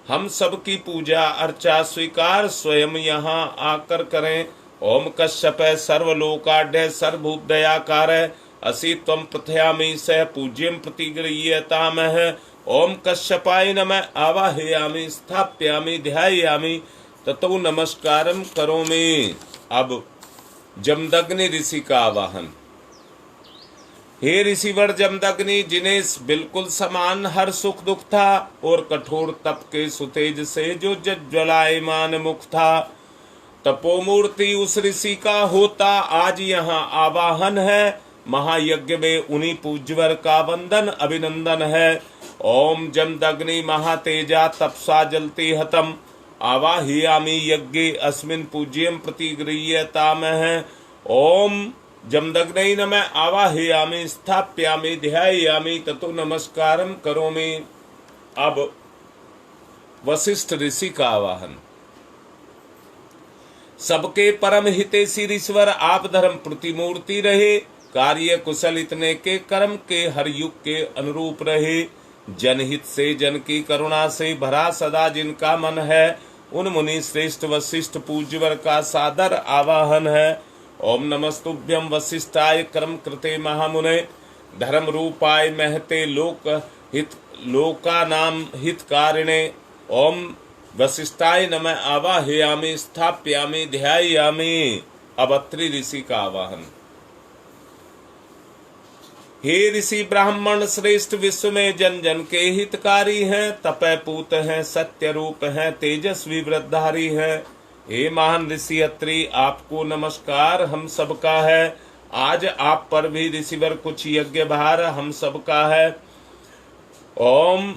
हम सबकी पूजा अर्चा स्वीकार स्वयं यहाँ आकर करें। ओम कश्यप सर्वलोकाढ्य सर्वभूत दयाकार, असि त्वं प्रथयामि स पूज्यं प्रतिगृह्यतामः। ओम कश्यपाय नमः। आवाहयामि, स्थाप्यामि, ध्यायामि, ततो नमस्कारम करोमि। अब जमदग्नि ऋषि का आवाहन। हे ऋषिवर जमदग्नि, जिन्हें बिल्कुल समान हर सुख दुख था और कठोर तप के सुतेज से जो ज्वलायमान मुख था, तपोमूर्ति उस ऋषि का होता आज यहाँ आवाहन है। महायज्ञ में उन्हीं पूज्यवर का वंदन अभिनंदन है। ओम जमदग्नि महातेजा तपसा जलते हतम आवाहयामि यज्ञे अस्मिन् पूज्यम प्रतिगृह्यतामः। ओम जमदग्नि नमः आवाहयामि स्थाप्यामि ध्यायामि ततो नमस्कारम करोमि। अब वशिष्ठ ऋषि का आवाहन। सबके परम हितैषी ईश्वर आप धर्म प्रतिमूर्ति रहे। कार्य कुशल इतने के कर्म के हर युग के अनुरूप रहे। जनहित से जन की करुणा से भरा सदा जिनका मन है, उन मुनि श्रेष्ठ वशिष्ठ पूज्यवर का सादर आवाहन है। ओम नमस्तुभ्यं वशिष्ठाय कर्म कृते महामुने धर्म रूपाय महते लोकानाम हितकारिणे। ओम वशिष्ठाय नमः आवाहयामि स्थाप्यामि ध्यायामि। अब अत्रि ऋषि का आवाहन। हे ऋषि ब्राह्मण श्रेष्ठ विश्व में जन जन के हितकारी हैं, तपय पूत हैं, सत्य रूप हैं, तेजस्वी वृद्धधारी हैं। हे महान ऋषि अत्रि, आपको नमस्कार हम सबका है। आज आप पर भी ऋषिवर कुछ यज्ञ भार हम सबका है। ओम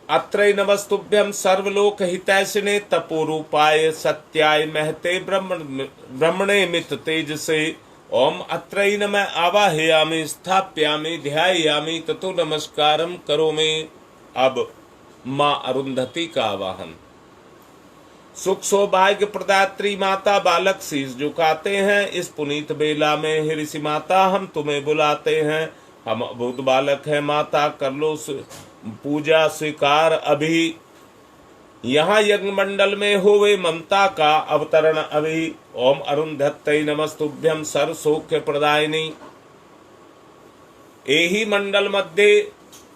अत्रै नमस्तुभ्यं सर्वलोक हितैषिणे तपोरूपाय सत्याय महते ब्रह्मणे मित तेजसे। ओम अत्रै नमः आवाहयामि स्थाप्यामि ध्यायामि ततो नमस्कारम करोमि। अब माँ अरुंधति का आवाहन। सुख सौभाग्य प्रदात्री माता बालक शीश झुकाते हैं। इस पुनीत बेला में हे ऋषि माता हम तुम्हें बुलाते हैं। हम अबुध बालक हैं माता, कर लो पूजा स्वीकार अभी। यहाँ यज्ञ मंडल में होवे ममता का अवतरण अभी। ओम अरुंधत्तै नमस्तुभ्यं सर्व सौख्य प्रदायिनी। एहि मंडल मध्ये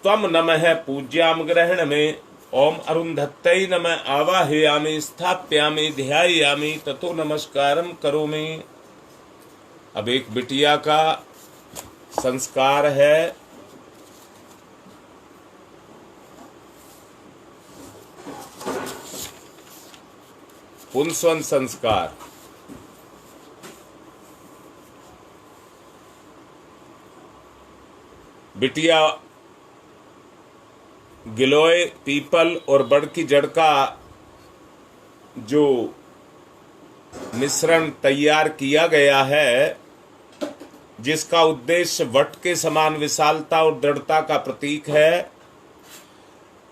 त्वम नमः पूज्याम ग्रहण में। ओम अरुंधत्तै नमः आवाहयामि स्थाप्यामि ध्यायामि ततो नमस्कारम करोमि। अब एक बिटिया का संस्कार है। पुंसवन संस्कार। बिटिया गिलोय, पीपल और बड़ की जड़ का जो मिश्रण तैयार किया गया है, जिसका उद्देश्य वट के समान विशालता और दृढ़ता का प्रतीक है,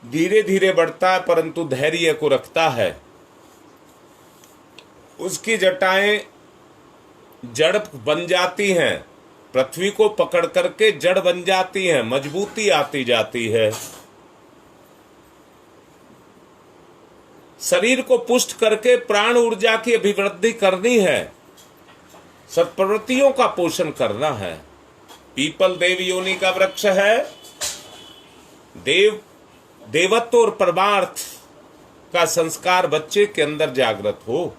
धीरे धीरे बढ़ता है परंतु धैर्य को रखता है। उसकी जटाएं जड़ बन जाती हैं, पृथ्वी को पकड़ करके जड़ बन जाती हैं, मजबूती आती जाती है। शरीर को पुष्ट करके प्राण ऊर्जा की अभिवृद्धि करनी है, सत्प्रवृत्तियों का पोषण करना है। पीपल देव योनि का वृक्ष है। देवत्व और परमार्थ का संस्कार बच्चे के अंदर जागृत हो।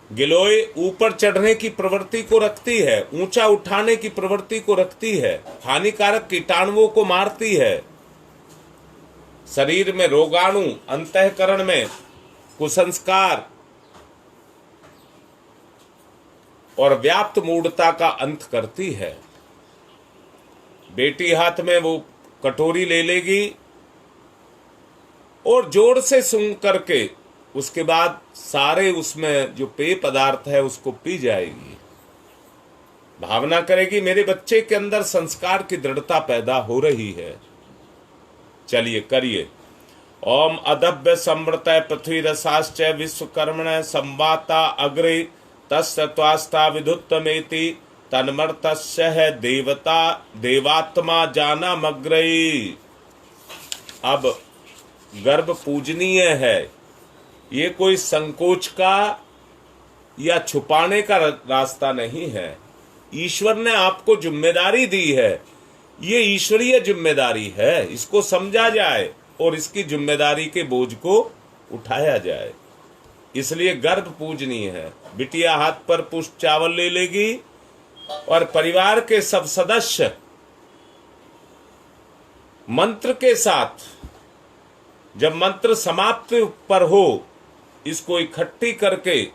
गिलोय ऊपर चढ़ने की प्रवृत्ति को रखती है, ऊंचा उठाने की प्रवृत्ति को रखती है, हानिकारक कीटाणुओं को मारती है। शरीर में रोगाणु, अंतःकरण में कुसंस्कार और व्याप्त मूढ़ता का अंत करती है। बेटी हाथ में वो कटोरी ले लेगी और जोर से सूंघ करके उसके बाद सारे उसमें जो पेय पदार्थ है उसको पी जाएगी। भावना करेगी मेरे बच्चे के अंदर संस्कार की दृढ़ता पैदा हो रही है। चलिए करिए। ओम अदभ्य संवृत पृथ्वी रसाश्च विश्वकर्मण संवाता अग्रे तस्य त्वास्था विधुत्तमेति तन्मर्तस्य है देवता देवात्मा जाना मग्रई। अब गर्भ पूजनीय है, ये कोई संकोच का या छुपाने का रास्ता नहीं है। ईश्वर ने आपको जिम्मेदारी दी है, ये ईश्वरीय जिम्मेदारी है, इसको समझा जाए और इसकी जिम्मेदारी के बोझ को उठाया जाए। इसलिए गर्भ पूजनीय है। बिटिया हाथ पर पुष्प चावल ले लेगी और परिवार के सब सदस्य मंत्र के साथ, जब मंत्र समाप्त पर हो इसको इकट्ठी करके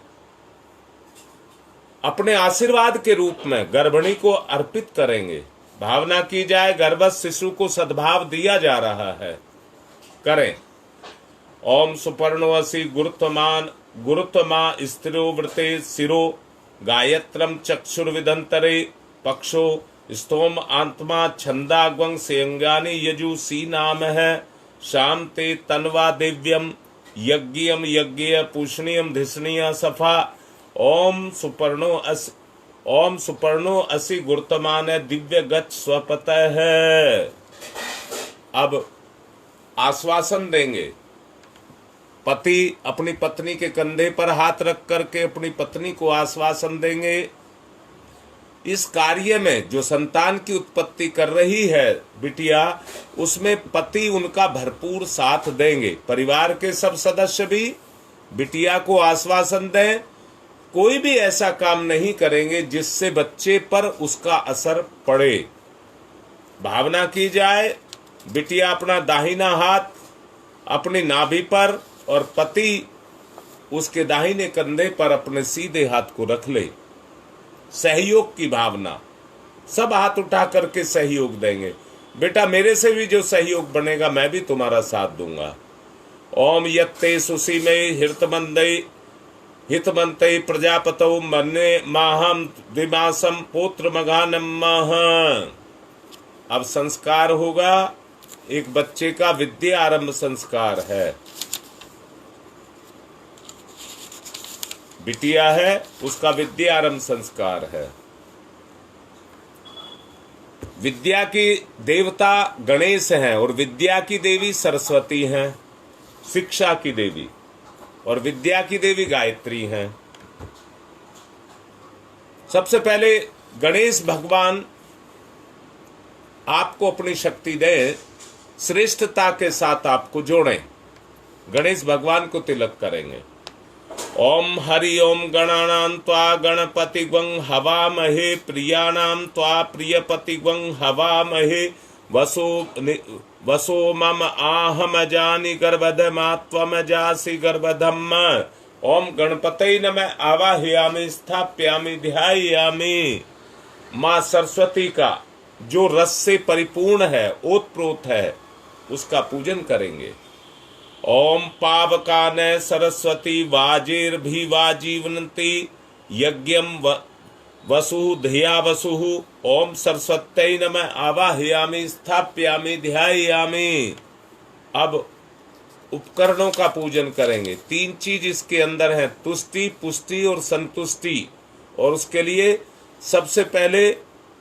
अपने आशीर्वाद के रूप में गर्भिणी को अर्पित करेंगे। भावना की जाए गर्भस्थ शिशु को सद्भाव दिया जा रहा है। करें। ओम सुपर्णोऽसि गुरुत्वमा स्त्रो वृते शिरो गायत्रम चक्षुर्विदंतरे पक्षो स्तोम आत्मा छंदाग्वं सेयंगानि यजु सी नाम है शाम ते तन्वा दिव्यम यज्ञम यज्ञ पूषणीयम धिष्णीय सफा ओम सुपर्णो असि गुरुत्वमान दिव्य गच्छ स्वपतः है। अब आश्वासन देंगे। पति अपनी पत्नी के कंधे पर हाथ रख करके अपनी पत्नी को आश्वासन देंगे। इस कार्य में जो संतान की उत्पत्ति कर रही है बिटिया, उसमें पति उनका भरपूर साथ देंगे। परिवार के सब सदस्य भी बिटिया को आश्वासन दें, कोई भी ऐसा काम नहीं करेंगे जिससे बच्चे पर उसका असर पड़े। भावना की जाए बिटिया अपना दाहिना हाथ अपनी नाभि पर और पति उसके दाहिने कंधे पर अपने सीधे हाथ को रख ले। सहयोग की भावना, सब हाथ उठा करके सहयोग देंगे। बेटा मेरे से भी जो सहयोग बनेगा मैं भी तुम्हारा साथ दूंगा। ओम यत्ते सुसी में हितमंते प्रजापतौ मन्ने माहम द्विमासम पुत्र मघानम। अब संस्कार होगा, एक बच्चे का विद्या आरंभ संस्कार है। बिटिया है उसका विद्या आरंभ संस्कार है। विद्या की देवता गणेश हैं और विद्या की देवी सरस्वती हैं। शिक्षा की देवी और विद्या की देवी गायत्री हैं। सबसे पहले गणेश भगवान आपको अपनी शक्ति दे, श्रेष्ठता के साथ आपको जोड़ें। गणेश भगवान को तिलक करेंगे। ओम हरि ओम गणानां त्वा गणपति ग्वं हवामहे प्रियाणां त्वा प्रियपति ग्वं हवामहे वसो मम आहम जानि गर्भधमा त्वम जासि गर्भधम। ओम गणपतये नमः आवाहयामि स्थापयामि ध्यायामि। माँ सरस्वती का जो रस से परिपूर्ण है, ओतप्रोत है, उसका पूजन करेंगे। ओम पावकान सरस्वती वाजिर्भिवाजीवन्ति यज्ञम वसु धिया वसु। ओम सरस्वत्यै नमः आवाहयामि स्थापयामि ध्यायामि। अब उपकरणों का पूजन करेंगे। 3 चीज इसके अंदर है, तुष्टि, पुष्टि और संतुष्टि। और उसके लिए सबसे पहले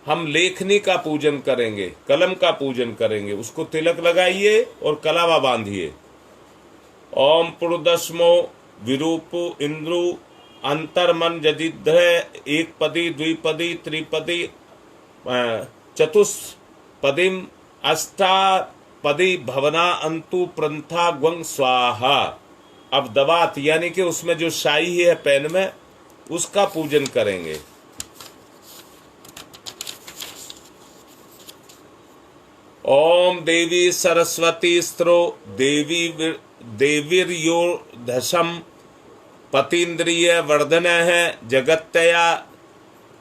हम लेखनी का पूजन करेंगे, कलम का पूजन करेंगे। उसको तिलक लगाइए और कलावा बांधिए। ओम पुरुदस्मो विरूपु इंद्रु अंतर्मन जदिद्ध एक पदी द्विपदी त्रिपदी चतुष्पदीम अष्टापदी भवना अंतु प्रंथा ग्वं स्वाहा। अब दवात यानी कि उसमें जो शाही है पेन में, उसका पूजन करेंगे। ओम देवी सरस्वती स्त्रो देवीर्योधसम पतीन्द्रिय वर्धन है जगत्तया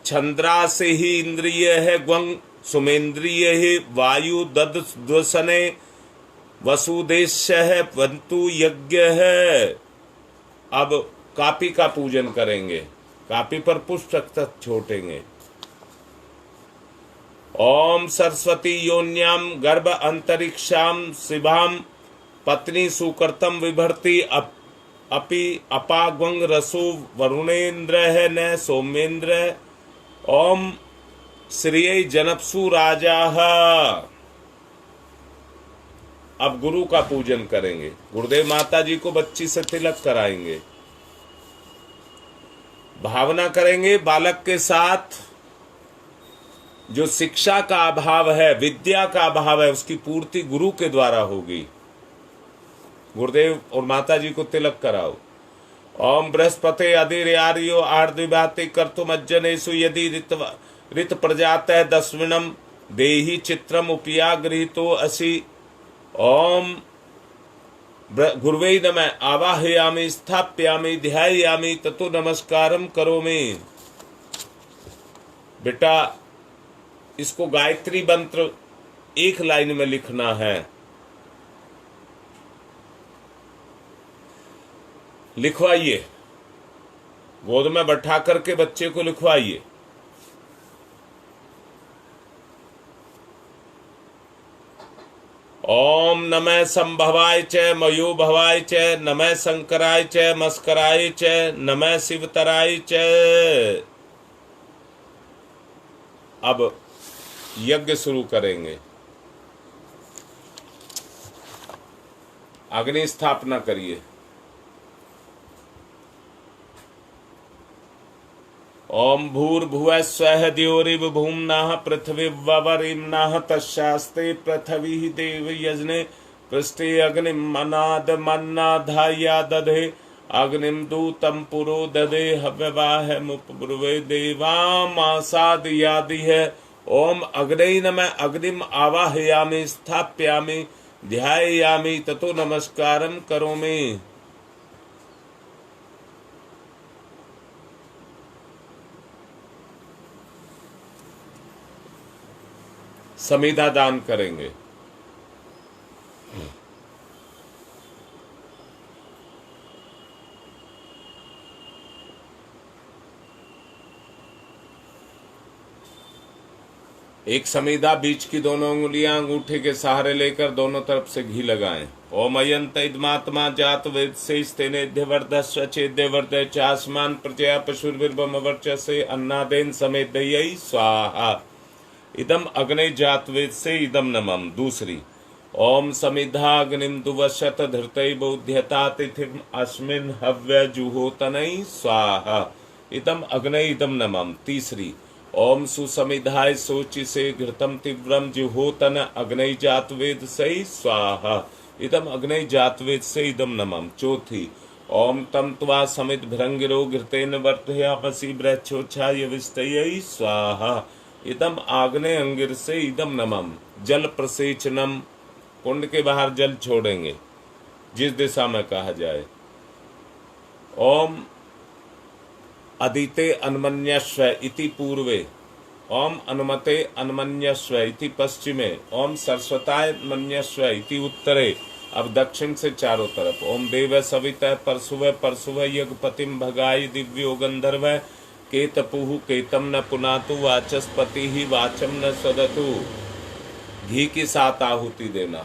छंद्रासे ही इंद्रिय है ग्वं सुमेन्द्रिय है वायु दद्वसने वसुदेश है वंतु यज्ञ है। अब कापी का पूजन करेंगे, कापी पर पुष्प छोटेंगे। ओम सरस्वती योन्याम गर्भ अंतरिक्षाम शिभाम पत्नी सुकृतम विभर्ति अपि अपाग्वं रसो वरुणेन्द्र है न सोमेन्द्र। ओम श्रिय जनपसु राजा। अब गुरु का पूजन करेंगे। गुरुदेव माता जी को बच्ची से तिलक कराएंगे। भावना करेंगे बालक के साथ जो शिक्षा का अभाव है, विद्या का अभाव है, उसकी पूर्ति गुरु के द्वारा होगी। गुरुदेव और माता जी को तिलक कराओ। ओम बृहस्पते अधिर्यार्यो आर्द्विभाति कर्तुमज्जनेषु यदि ऋत प्रजातः दस्विनम देहि चित्रम उपया गृहीतो असि। ओम गुरुवे नमः आवाहयामि स्थाप्यामि ध्यायामि ततो नमस्कारम करोमि। बेटा इसको गायत्री मंत्र एक लाइन में लिखना है। लिखवाइए, गोद में बैठा करके बच्चे को लिखवाइए। ओम नमः संभवाय च मयो भवाय च नमः शंकराय च मस्कराय च नमः शिवतराय च। अब यज्ञ शुरू करेंगे। अग्नि स्थापना करिए। ओम भूर्भुवः स्वः द्यौरिव भूम्नाः पृथिवीवरिम्नाः तस्यास्ते पृथिवी देव यजने पृष्ठे अग्निं मन्नादमन्नाधाया दधे अग्निं दूतं पुरो दधे हव्यवाहमुपब्रुवे देवामासादयादिः। ओम अग्नये नमः अग्निम आवाहयामि स्थाप्यामि ध्यायामि ततो नमस्कारम करोमि। समिधा दान करेंगे। एक समिधा बीच की दोनों उंगलियां अंगूठे के सहारे लेकर दोनों तरफ से घी लगाएं। ओम अयंत इदमात्मा जात वेद से स्तेनेद्य वर्धस्व चेद्य वर्धय चास्मान प्रजया पशुर्विर्भम वर्चसे अन्नादेन समेत दयई स्वाहा। इदम अग्ने जात वेद से इदम नमम। दूसरी ओम समिधाग्निम दुवशत धृतै बौध्यता तिथिम अस्मिन् हव्य जुहोतनै स्वाहा। इदम अग्ने इदम नमम। तीसरी ओम सुसमिधाय सोचि से घृतम तीव्रम जुहोतन अग्नि जात वेद से स्वाहा। इदम अग्नि जात वेद से इदम नमम। चौथी ओम तम त्वा समित भृंगिरो घृतेन वर्धयामसि ब्रह्मोच्छाय विस्तयै स्वाहा। इदम आग्ने अंगिर से इदम नमम। जल प्रसेचनम, कुंड के बाहर जल छोड़ेंगे जिस दिशा में कहा जाए। ओम अदिते अन्मन्यस्व इति पूर्वे, ओम अनुमते अन्मन्यस्व इति पश्चिमे, ओम सरस्वताय अन्मन्यस्व इति उत्तरे। अब दक्षिण से चारों तरफ। ओम देव सवितः परशुव परशुव यज्ञपतिम भगाय दिव्यो गंधर्व केतपुः केतम न पुनातु वाचस्पति ही वाचम न सदतु। घी की 7 आहुति देना।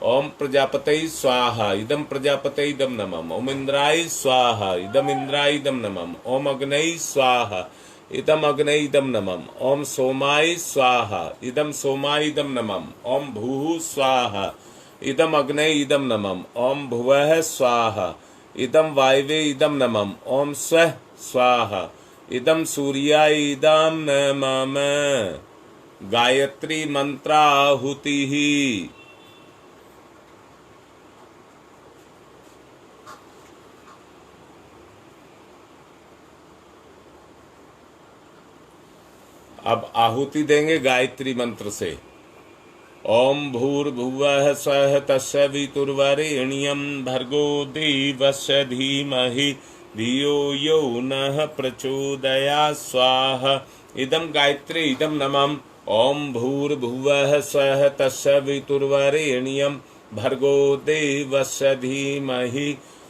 ओम प्रजापतये स्वाहा इदम प्रजापतये इदम नमम। ओम इंद्राय स्वाहा इदम इंद्राय इदम नमम। ओम अग्नये स्वाहा इदम अग्नये इदम नमम। ओम सोमाय स्वाहा इदम सोमाय इदम नमम। ओम भूः स्वाहा इदम अग्नये इदम नमम। ओम भुवः स्वाहा इदम वायवे इदम नमम। ओम स्वः स्वाहा इदम सूर्याय इदम नमम। गायत्री मंत्राहुति ही। अब आहुति देंगे गायत्री मंत्र से। ओम भूर्भुवः स्वः तस्सवितुर्वरेण्यं भर्गो देवस्य धीमहि धियो यो नः प्रचोदयात् स्वाहा। इदम गायत्री इदम नमः। ओम भूर्भुवः स्वः तस्सवितुर्वरेण्यं भर्गो देवस्य धीमहि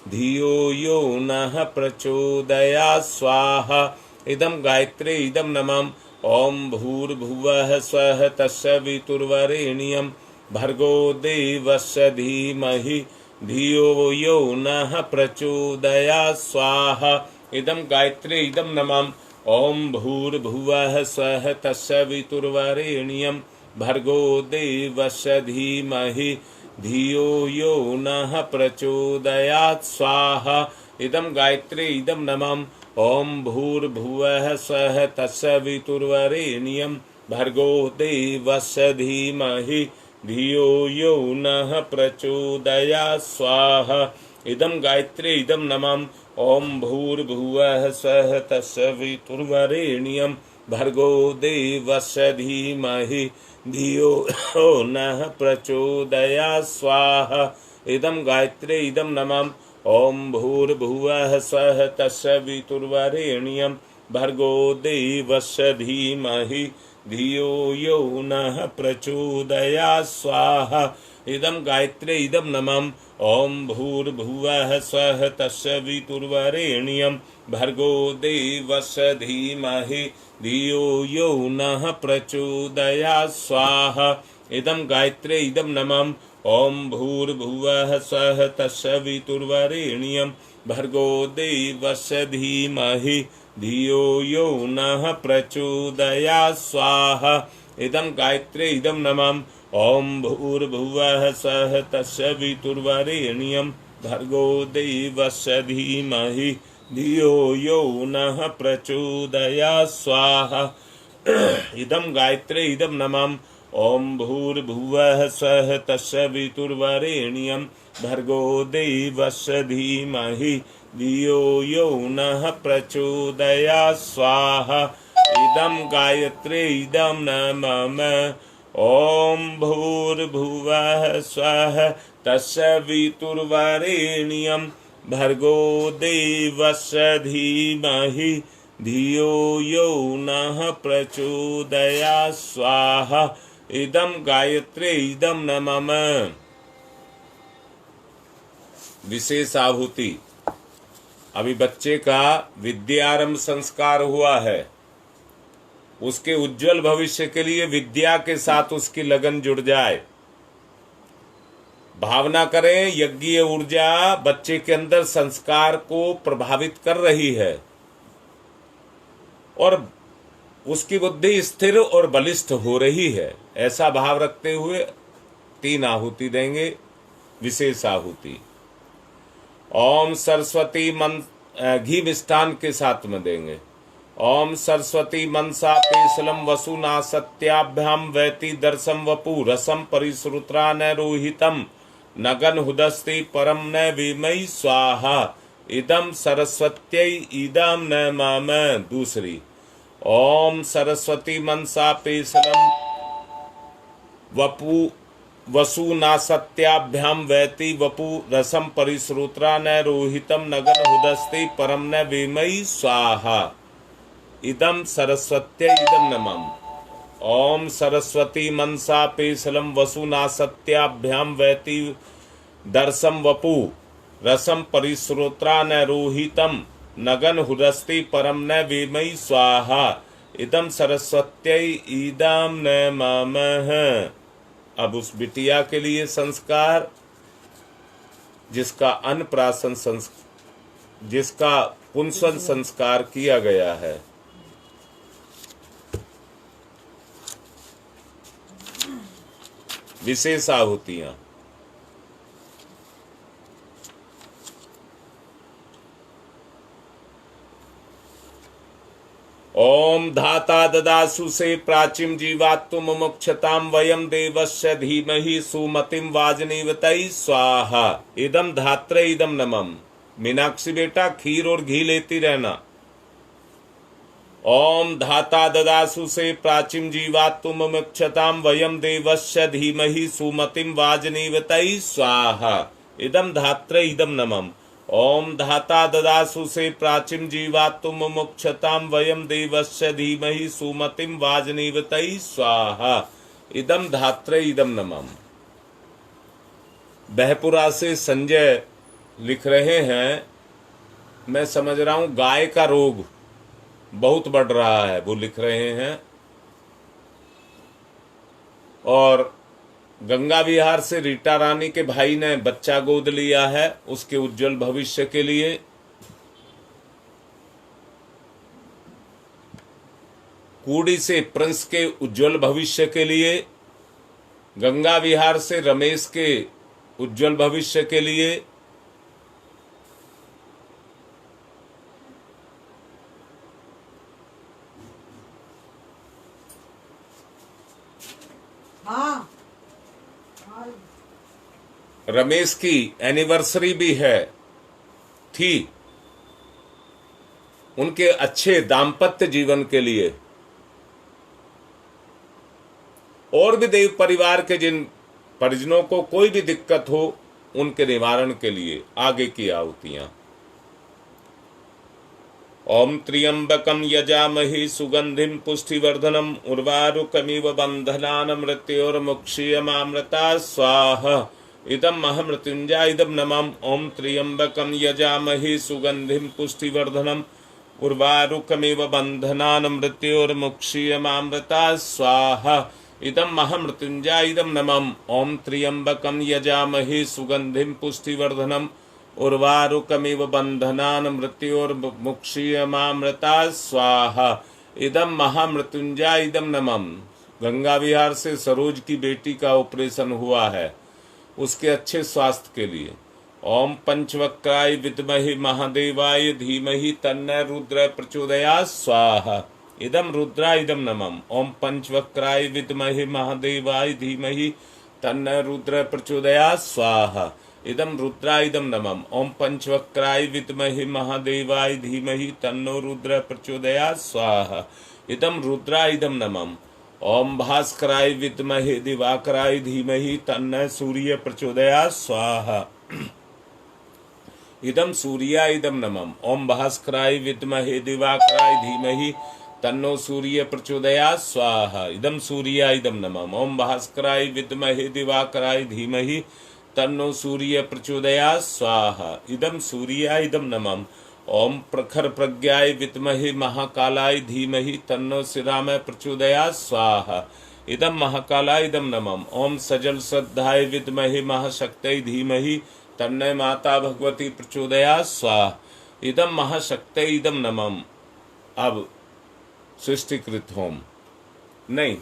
धियो यो नः प्रचोदयात् स्वाहा। इदम गायत्री इदम नमः। ओम भूर्भुवः स्वः तस्सवितुर्वरेण्यं भर्गो देवस्य धीमहि धियो यो नः प्रचोदयात् स्वाहा। इदम गायत्री इदम नमः। ओम भूर्भुवः स्वः तस्सवितुर्वरेण्यं भर्गो देवस्य धीमहि धियो यो नः प्रचोदयात् स्वाहा। इदम गायत्री इदम नमः। ओम भूर्भुवः स्वः तस्सवितुर्वरेण्यं भर्गो देवस्य धीमहि धियो यो नः प्रचोदयात् स्वाहा। इदम गायत्री इदम नमः। ओम भूर्भुवः स्वः तस्सवितुर्वरेण्यं भर्गो देवस्य धीमहि धियो नः प्रचोदयात् स्वाहा। इदं गायत्रे इदं नमः। ओम भूर्भुवः स्वः तत्सवितुर्वरेण्यं भर्गो देवस्य धीमहि धियो यो नः प्रचोदयात् स्वाहा। इदं गायत्रे इदं नमः। ओम भूर्भुवः स्वः तत्सवितुर्वरेण्यं भर्गो देवस्य धीमहि धियो यो नः प्रचोदयात् स्वाहा। इदं गायत्रे इदं नमः। ओम भूर्भुवः स्वः तत्सवितुर्वरेण्यं भर्गो देवस्य धीमहि धियो यो नः प्रचोदयात् स्वाहा। इदं गायत्रे इदं नमः। ओम भूर्भुवः स्वः तत्सवितुर्वरेण्यं भर्गो देवस्य धीमहि धियो यो नः प्रचोदयात् स्वाहा। इदं गायत्रे इदं नमः। ओम भूर्भुवः स्वः तत्सवितुर्वरेण्यं भर्गो देवस्य धीमहि धियो यो नः प्रचोदयात् स्वाहा। इदं गायत्रे इदं नमः। ओम भूर्भुवः स्वः तत्सवितुर्वरेण्यं भर्गो देवस्य धीमहि धियो यो नः प्रचोदयात् स्वाहा। इदं गायत्रे इदं नमः। विशेष आहुति। अभी बच्चे का विद्यारंभ संस्कार हुआ है, उसके उज्जवल भविष्य के लिए विद्या के साथ उसकी लगन जुड़ जाए। भावना करें, यज्ञीय ऊर्जा बच्चे के अंदर संस्कार को प्रभावित कर रही है और उसकी बुद्धि स्थिर और बलिष्ठ हो रही है। ऐसा भाव रखते हुए 3 आहुति देंगे। विशेष आहुति ओम सरस्वती घी मिष्ठान के साथ में देंगे। ओम सरस्वती मनसा पेशलम वसुना सत्याभ्याम वैति दर्शम वपु रसम परिश्रुत्रा न रोहितम नगन हुदस्ति परम न विमयी स्वाहा। इदम सरस्वत्यै इदम न मम। दूसरी ओम सरस्वती मनसा पेशलम वपु वसुना सत्याभ्याम वैति वपु रसम परिश्रुत्रा न रोहितम नगन हुदस्ति परम न विमयी स्वाहा। इदम सरस्वत्यै इदं नमः। ओम सरस्वती मनसा पेशलम वसुना सत्याभ्याम वैति दर्शम वपु रसम परिश्रोत्रा न रोहितम नगन हुदस्ति परम न विमयी स्वाहा। इदम सरस्वत्यै इदं नमः। अब उस बिटिया के लिए संस्कार जिसका अन्नप्राशन जिसका पुंसन संस्कार किया गया है। विशेष आहुतियां। ओम धाता ददासु से प्राचीम जीवात्म मुमुक्षताम वयम देवस्य धीमहि सुमतिम वाजनीवतई स्वाहा। इदम धात्रे इदम नमम। मीनाक्षी बेटा खीर और घी लेती रहना। ओम धाता ददासु से प्राचीम जीवात्म मुमुक्षताम वयम देवस्य धीमहि सुमतिम वाजनीवतई स्वाहा। इदम धात्रे इदम नमम। ओम धाता ददासु से प्राचीम जीवात्म मुमुक्षताम वयम देवस्य धीमहि सुमतिम वाजनीवतई स्वाहा। इदम धात्रे इदम नमः। बहपुरा से संजय लिख रहे हैं, मैं समझ रहा हूं गाय का रोग बहुत बढ़ रहा है, वो लिख रहे हैं। और गंगा विहार से रीटा रानी के भाई ने बच्चा गोद लिया है, उसके उज्जवल भविष्य के लिए। कूड़ी से प्रिंस के उज्जवल भविष्य के लिए। गंगा विहार से रमेश के उज्जवल भविष्य के लिए। रमेश की एनिवर्सरी भी थी, उनके अच्छे दाम्पत्य जीवन के लिए। और भी देव परिवार के जिन परिजनों को कोई भी दिक्कत हो उनके निवारण के लिए आगे की आहुतियां। ओम त्र्यंबकम यजामहि सुगंधिम पुष्टिवर्धनम उर्वारुकमिव बंधनान मृत्योर्मुक्षीयमामृता स्वाहा इदम महामृत्युंजय इदम नमः। ओम त्र्यंबकम यजामहि सुगंधिम पुष्टिवर्धनम उर्वारुकमिव बंधनान मृत्योर्मुक्षीयमामृता स्वाहा इदम महामृत्युंजय इदम नमः। ओम त्र्यंबकम यजामहि सुगंधिम पुष्टिवर्धनम उर्वारुकमिव बंधनान मृत्योर्मुक्षीयमामृता स्वाहा इदम महामृत्युंजय इदम नमः। गंगा विहार से सरोज की बेटी का ऑपरेशन हुआ है, उसके अच्छे स्वास्थ्य के लिए ओम पंचवक्राय विद्महि महादेवाय धीमहि तन्नो रुद्र प्रचोदयात् स्वाहा इदम रुद्राय इदम नमः। ओम पंचवक्राय विद्महि महादेवाय धीमहि तन्नो रुद्र प्रचोदयात् स्वाहा इदम रुद्राय इदम नमः। ओम पंचवक्राय विद्महि महादेवाय धीमहि तन्नो रुद्र प्रचोदयात् स्वाहा इदम रुद्राय इदम नमः। ओम भास्कराय विद्महे दिवाकराय धीमहि तन्नो सूर्य प्रचोदयात् स्वाहा इदम सूर्याय इदम नमः। ओम भास्कराय विद्महे दिवाकराय धीमहि तन्नो सूर्य प्रचोदयात् स्वाहा इदम सूर्याय इदम नमः। ओम भास्कराय विद्महे दिवाकराय धीमहि तन्नो सूर्य प्रचोदयात् स्वाहा इदम सूर्याय इदम नमः। ओम प्रखर प्रज्ञाय विद्महे महाकालाय धीमहि तन्नो श्रीराम प्रचोदयात् स्वाहा इदम महाकालाय इदम नमः। ओम सजल श्रद्धाय विद्महे महाशक्तये धीमहि तन्नो माता भगवती प्रचोदयात् स्वाहा इदम महाशक्तये इदम नमः। अब सृष्टिकृत होम नहीं,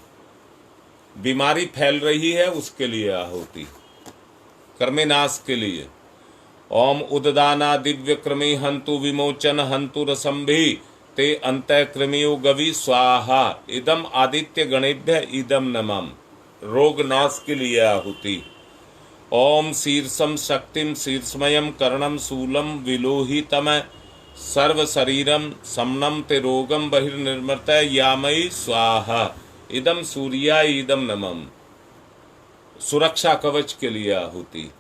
बीमारी फैल रही है उसके लिए आहुति, कर्मनाश के लिए ओम उददाना दिव्य क्रमी हंतु विमोचन हंतु रसंभि ते अंतःक्रमियो गवि स्वाहा इदम आदित्य गणेभ्य इदम नमः। रोग नाश के लिए आहुति ओम शीर्षम शक्तिम शीर्षमयम कर्णम शूलम विलोहितम सर्व शरीरम समनम ते रोगम बहिर्निर्मृत यामयी स्वाहा इदम सूर्याय इदम नमः। सुरक्षा कवच के लिए आहुति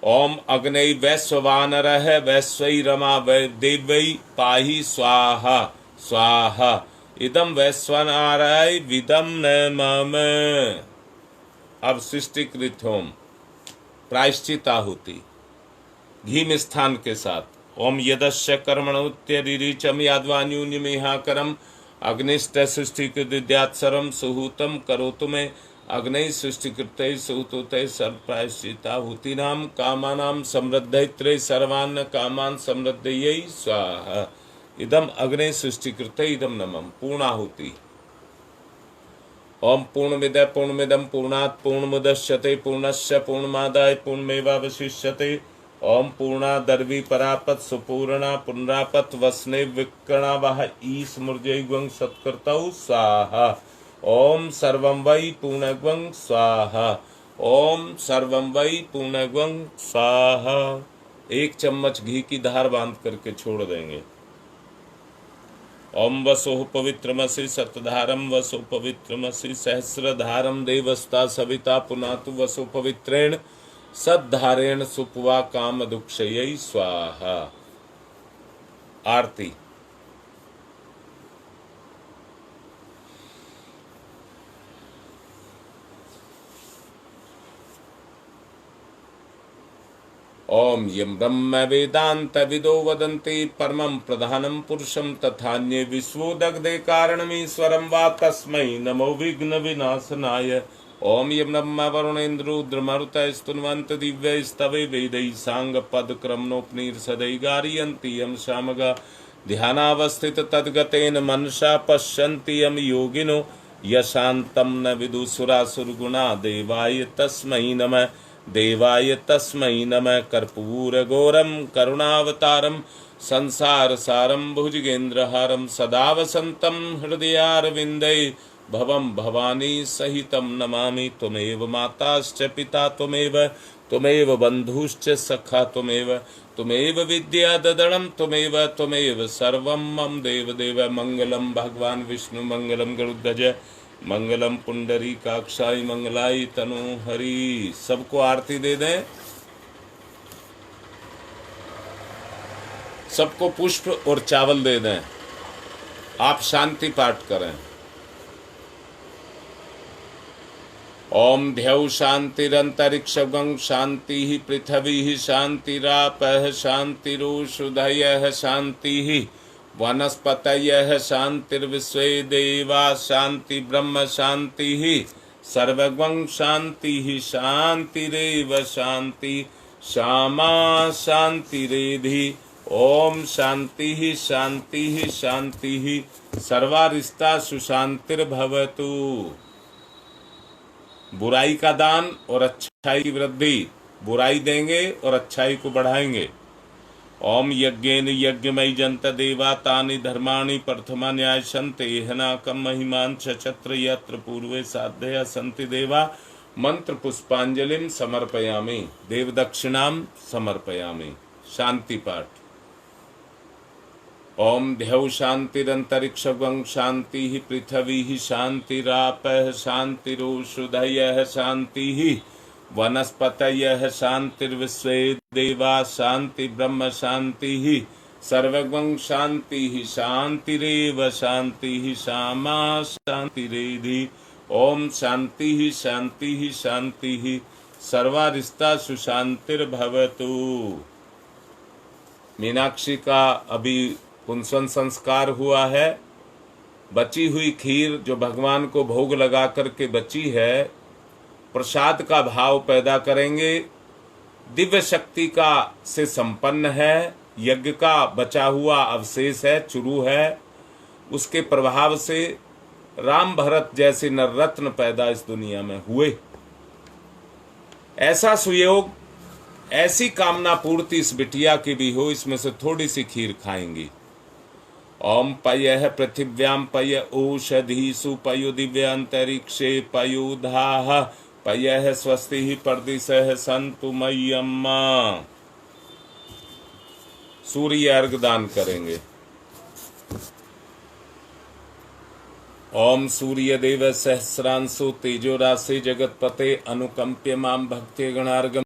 ओम अग्नय वैश्वानरः वैश्वै रमा देवै पाहि स्वाहा स्वाहा इदम वैश्वानराय विदम नमः। अब सृष्टिकृत होम प्रायश्चित आहुति घी मिष्ठान के साथ ओम यदस्य कर्मणोत्यरिचम याद्वान्यून्यमेहाकरम अग्निष्ट सृष्टिकृत विद्यात्सरम सुहूतम करोतु में अग्नि सृष्टिकृत सुहूत सर्वप्रायश्चिताहुति नाम कामानाम समृद्धैत्रे सर्वान्न कामान समृद्धयै स्वाहा इदम अग्नि सृष्टिकृत इदम नमः। पूर्णाहुति ओम पूर्णमिद पूर्णमिदम पूर्णात् पूर्णमुदच्यते पूर्णस्य पूर्णमादाय पूर्णमेवावशिष्यते ओम पूर्णादर्वी परापत सुपूर्णा पुनरापत वसने विकरणा वह ईस्मृजयग्वं सत्कृतौ स्वाहा ओम सर्वं वै पूर्णग्वं स्वाहा ओम सर्वं वै पूर्णग्वं स्वाहा। 1 चम्मच घी की धार बांध करके छोड़ देंगे। ओम वसोः पवित्रमसि सतधारम वसो पवित्रमसि सहस्रधारम देवस्ता सविता पुनातु वसो पवित्रेण सद्धारेण सुपवा काम दुक्षयै स्वाहा। आरती ओम यं ब्रह्म वेदांत विदो वदन्ति परमं प्रधानं पुरुषं तथान्ये विश्वोदग्धे कारणमीश्वरं वा तस्मै नमो विघ्न विनाशनाय। ओम यं ब्रह्म वरुणेन्द्रुद्रमरुतः स्तुन्वन्त दिव्यैस्तवे वेदैः साङ्गपदक्रमणोपनिषदै गारयन्ति यं शामगा ध्यानावस्थित तद्गतेन मनसा पश्यन्ति यं योगिनो यशान्तं न विदुसुरासुरगुणा देवाय तस्मै नमः देवाय तस्मै नमः। कर्पूरगौरं करुणावतारं संसारसारं भुजगेन्द्रहारं सदा वसन्तं हृदयारविन्दे भवं भवानी सहितं नमामि। त्वमेव माताश्च पिता त्वमेव बन्धुश्च सखा त्वमेव विद्या ददनं त्वमेव सर्वं मम देवदेव। मंगलं भगवान् विष्णु मंगलं गरुडध्वज मंगलम पुंडरी काक्षाई मंगलाई तनु हरि। सबको आरती दे दें, सबको पुष्प और चावल दे दें। आप शांति पाठ करें। ओम ध्यौ शांतिरंतरिक्षगं शांति पृथ्वी शांतिरापः शांतिरोषधयः शांति वनस्पतयः शांतिर्विश्वे देवा शांति ब्रह्म शांति सर्वगं शांति शांतिरेव शांति श्यामा शांतिरेधि। ओम शांति शांति शांति सर्वारिष्टा सुशांतिर्भवतु। बुराई का दान और अच्छाई की वृद्धि। बुराई देंगे और अच्छाई को बढ़ाएंगे। ओम यज्ञेन यज्ञमयी जंत देवा तानि धर्माणि प्रथमा न्याय संत एहनाकम महिमान छत्र यत्र पूर्वे साध्या संति देवा। मंत्र पुष्पांजलिम समर्पयामि, देव दक्षिणाम समर्पयामि। शांति पाठ। ओम ध्यौ शांतिरंतरिक्षगं शांति पृथ्वी शांतिरापः शांतिरोषधयः शांति वनस्पतयः शांतिर्विश्वे देवा शांति ब्रह्म शांति सर्वगं शांति शांतिरेव शांति श्यामा शांतिरेधि। ओम शांति शांति शांति सर्वारिष्टा सुशांतिर्भवतु। मीनाक्षी का अभी पुंसवन संस्कार हुआ है। बची हुई खीर जो भगवान को भोग लगा करके बची है, प्रसाद का भाव पैदा करेंगे। दिव्य शक्ति का से संपन्न है। यज्ञ का बचा हुआ अवशेष है, चुरू है। उसके प्रभाव से राम भरत जैसे नररत्न पैदा इस दुनिया में हुए। ऐसा सुयोग, ऐसी कामना पूर्ति इस बिटिया की भी हो। इसमें से थोड़ी सी खीर खाएंगी। ओम पयः पृथिव्यां पय ओषधीषु पयो दिव्य अंतरिक्षे पयोधाः पयः स्वस्ति परदिशः सन्तु मय्यम्मा। सूर्य अर्घ दान करेंगे। ओम सूर्य देव सहस्रांशु तेजो राशि जगतपते अनुकंप्य मां भक्ति गणार्घ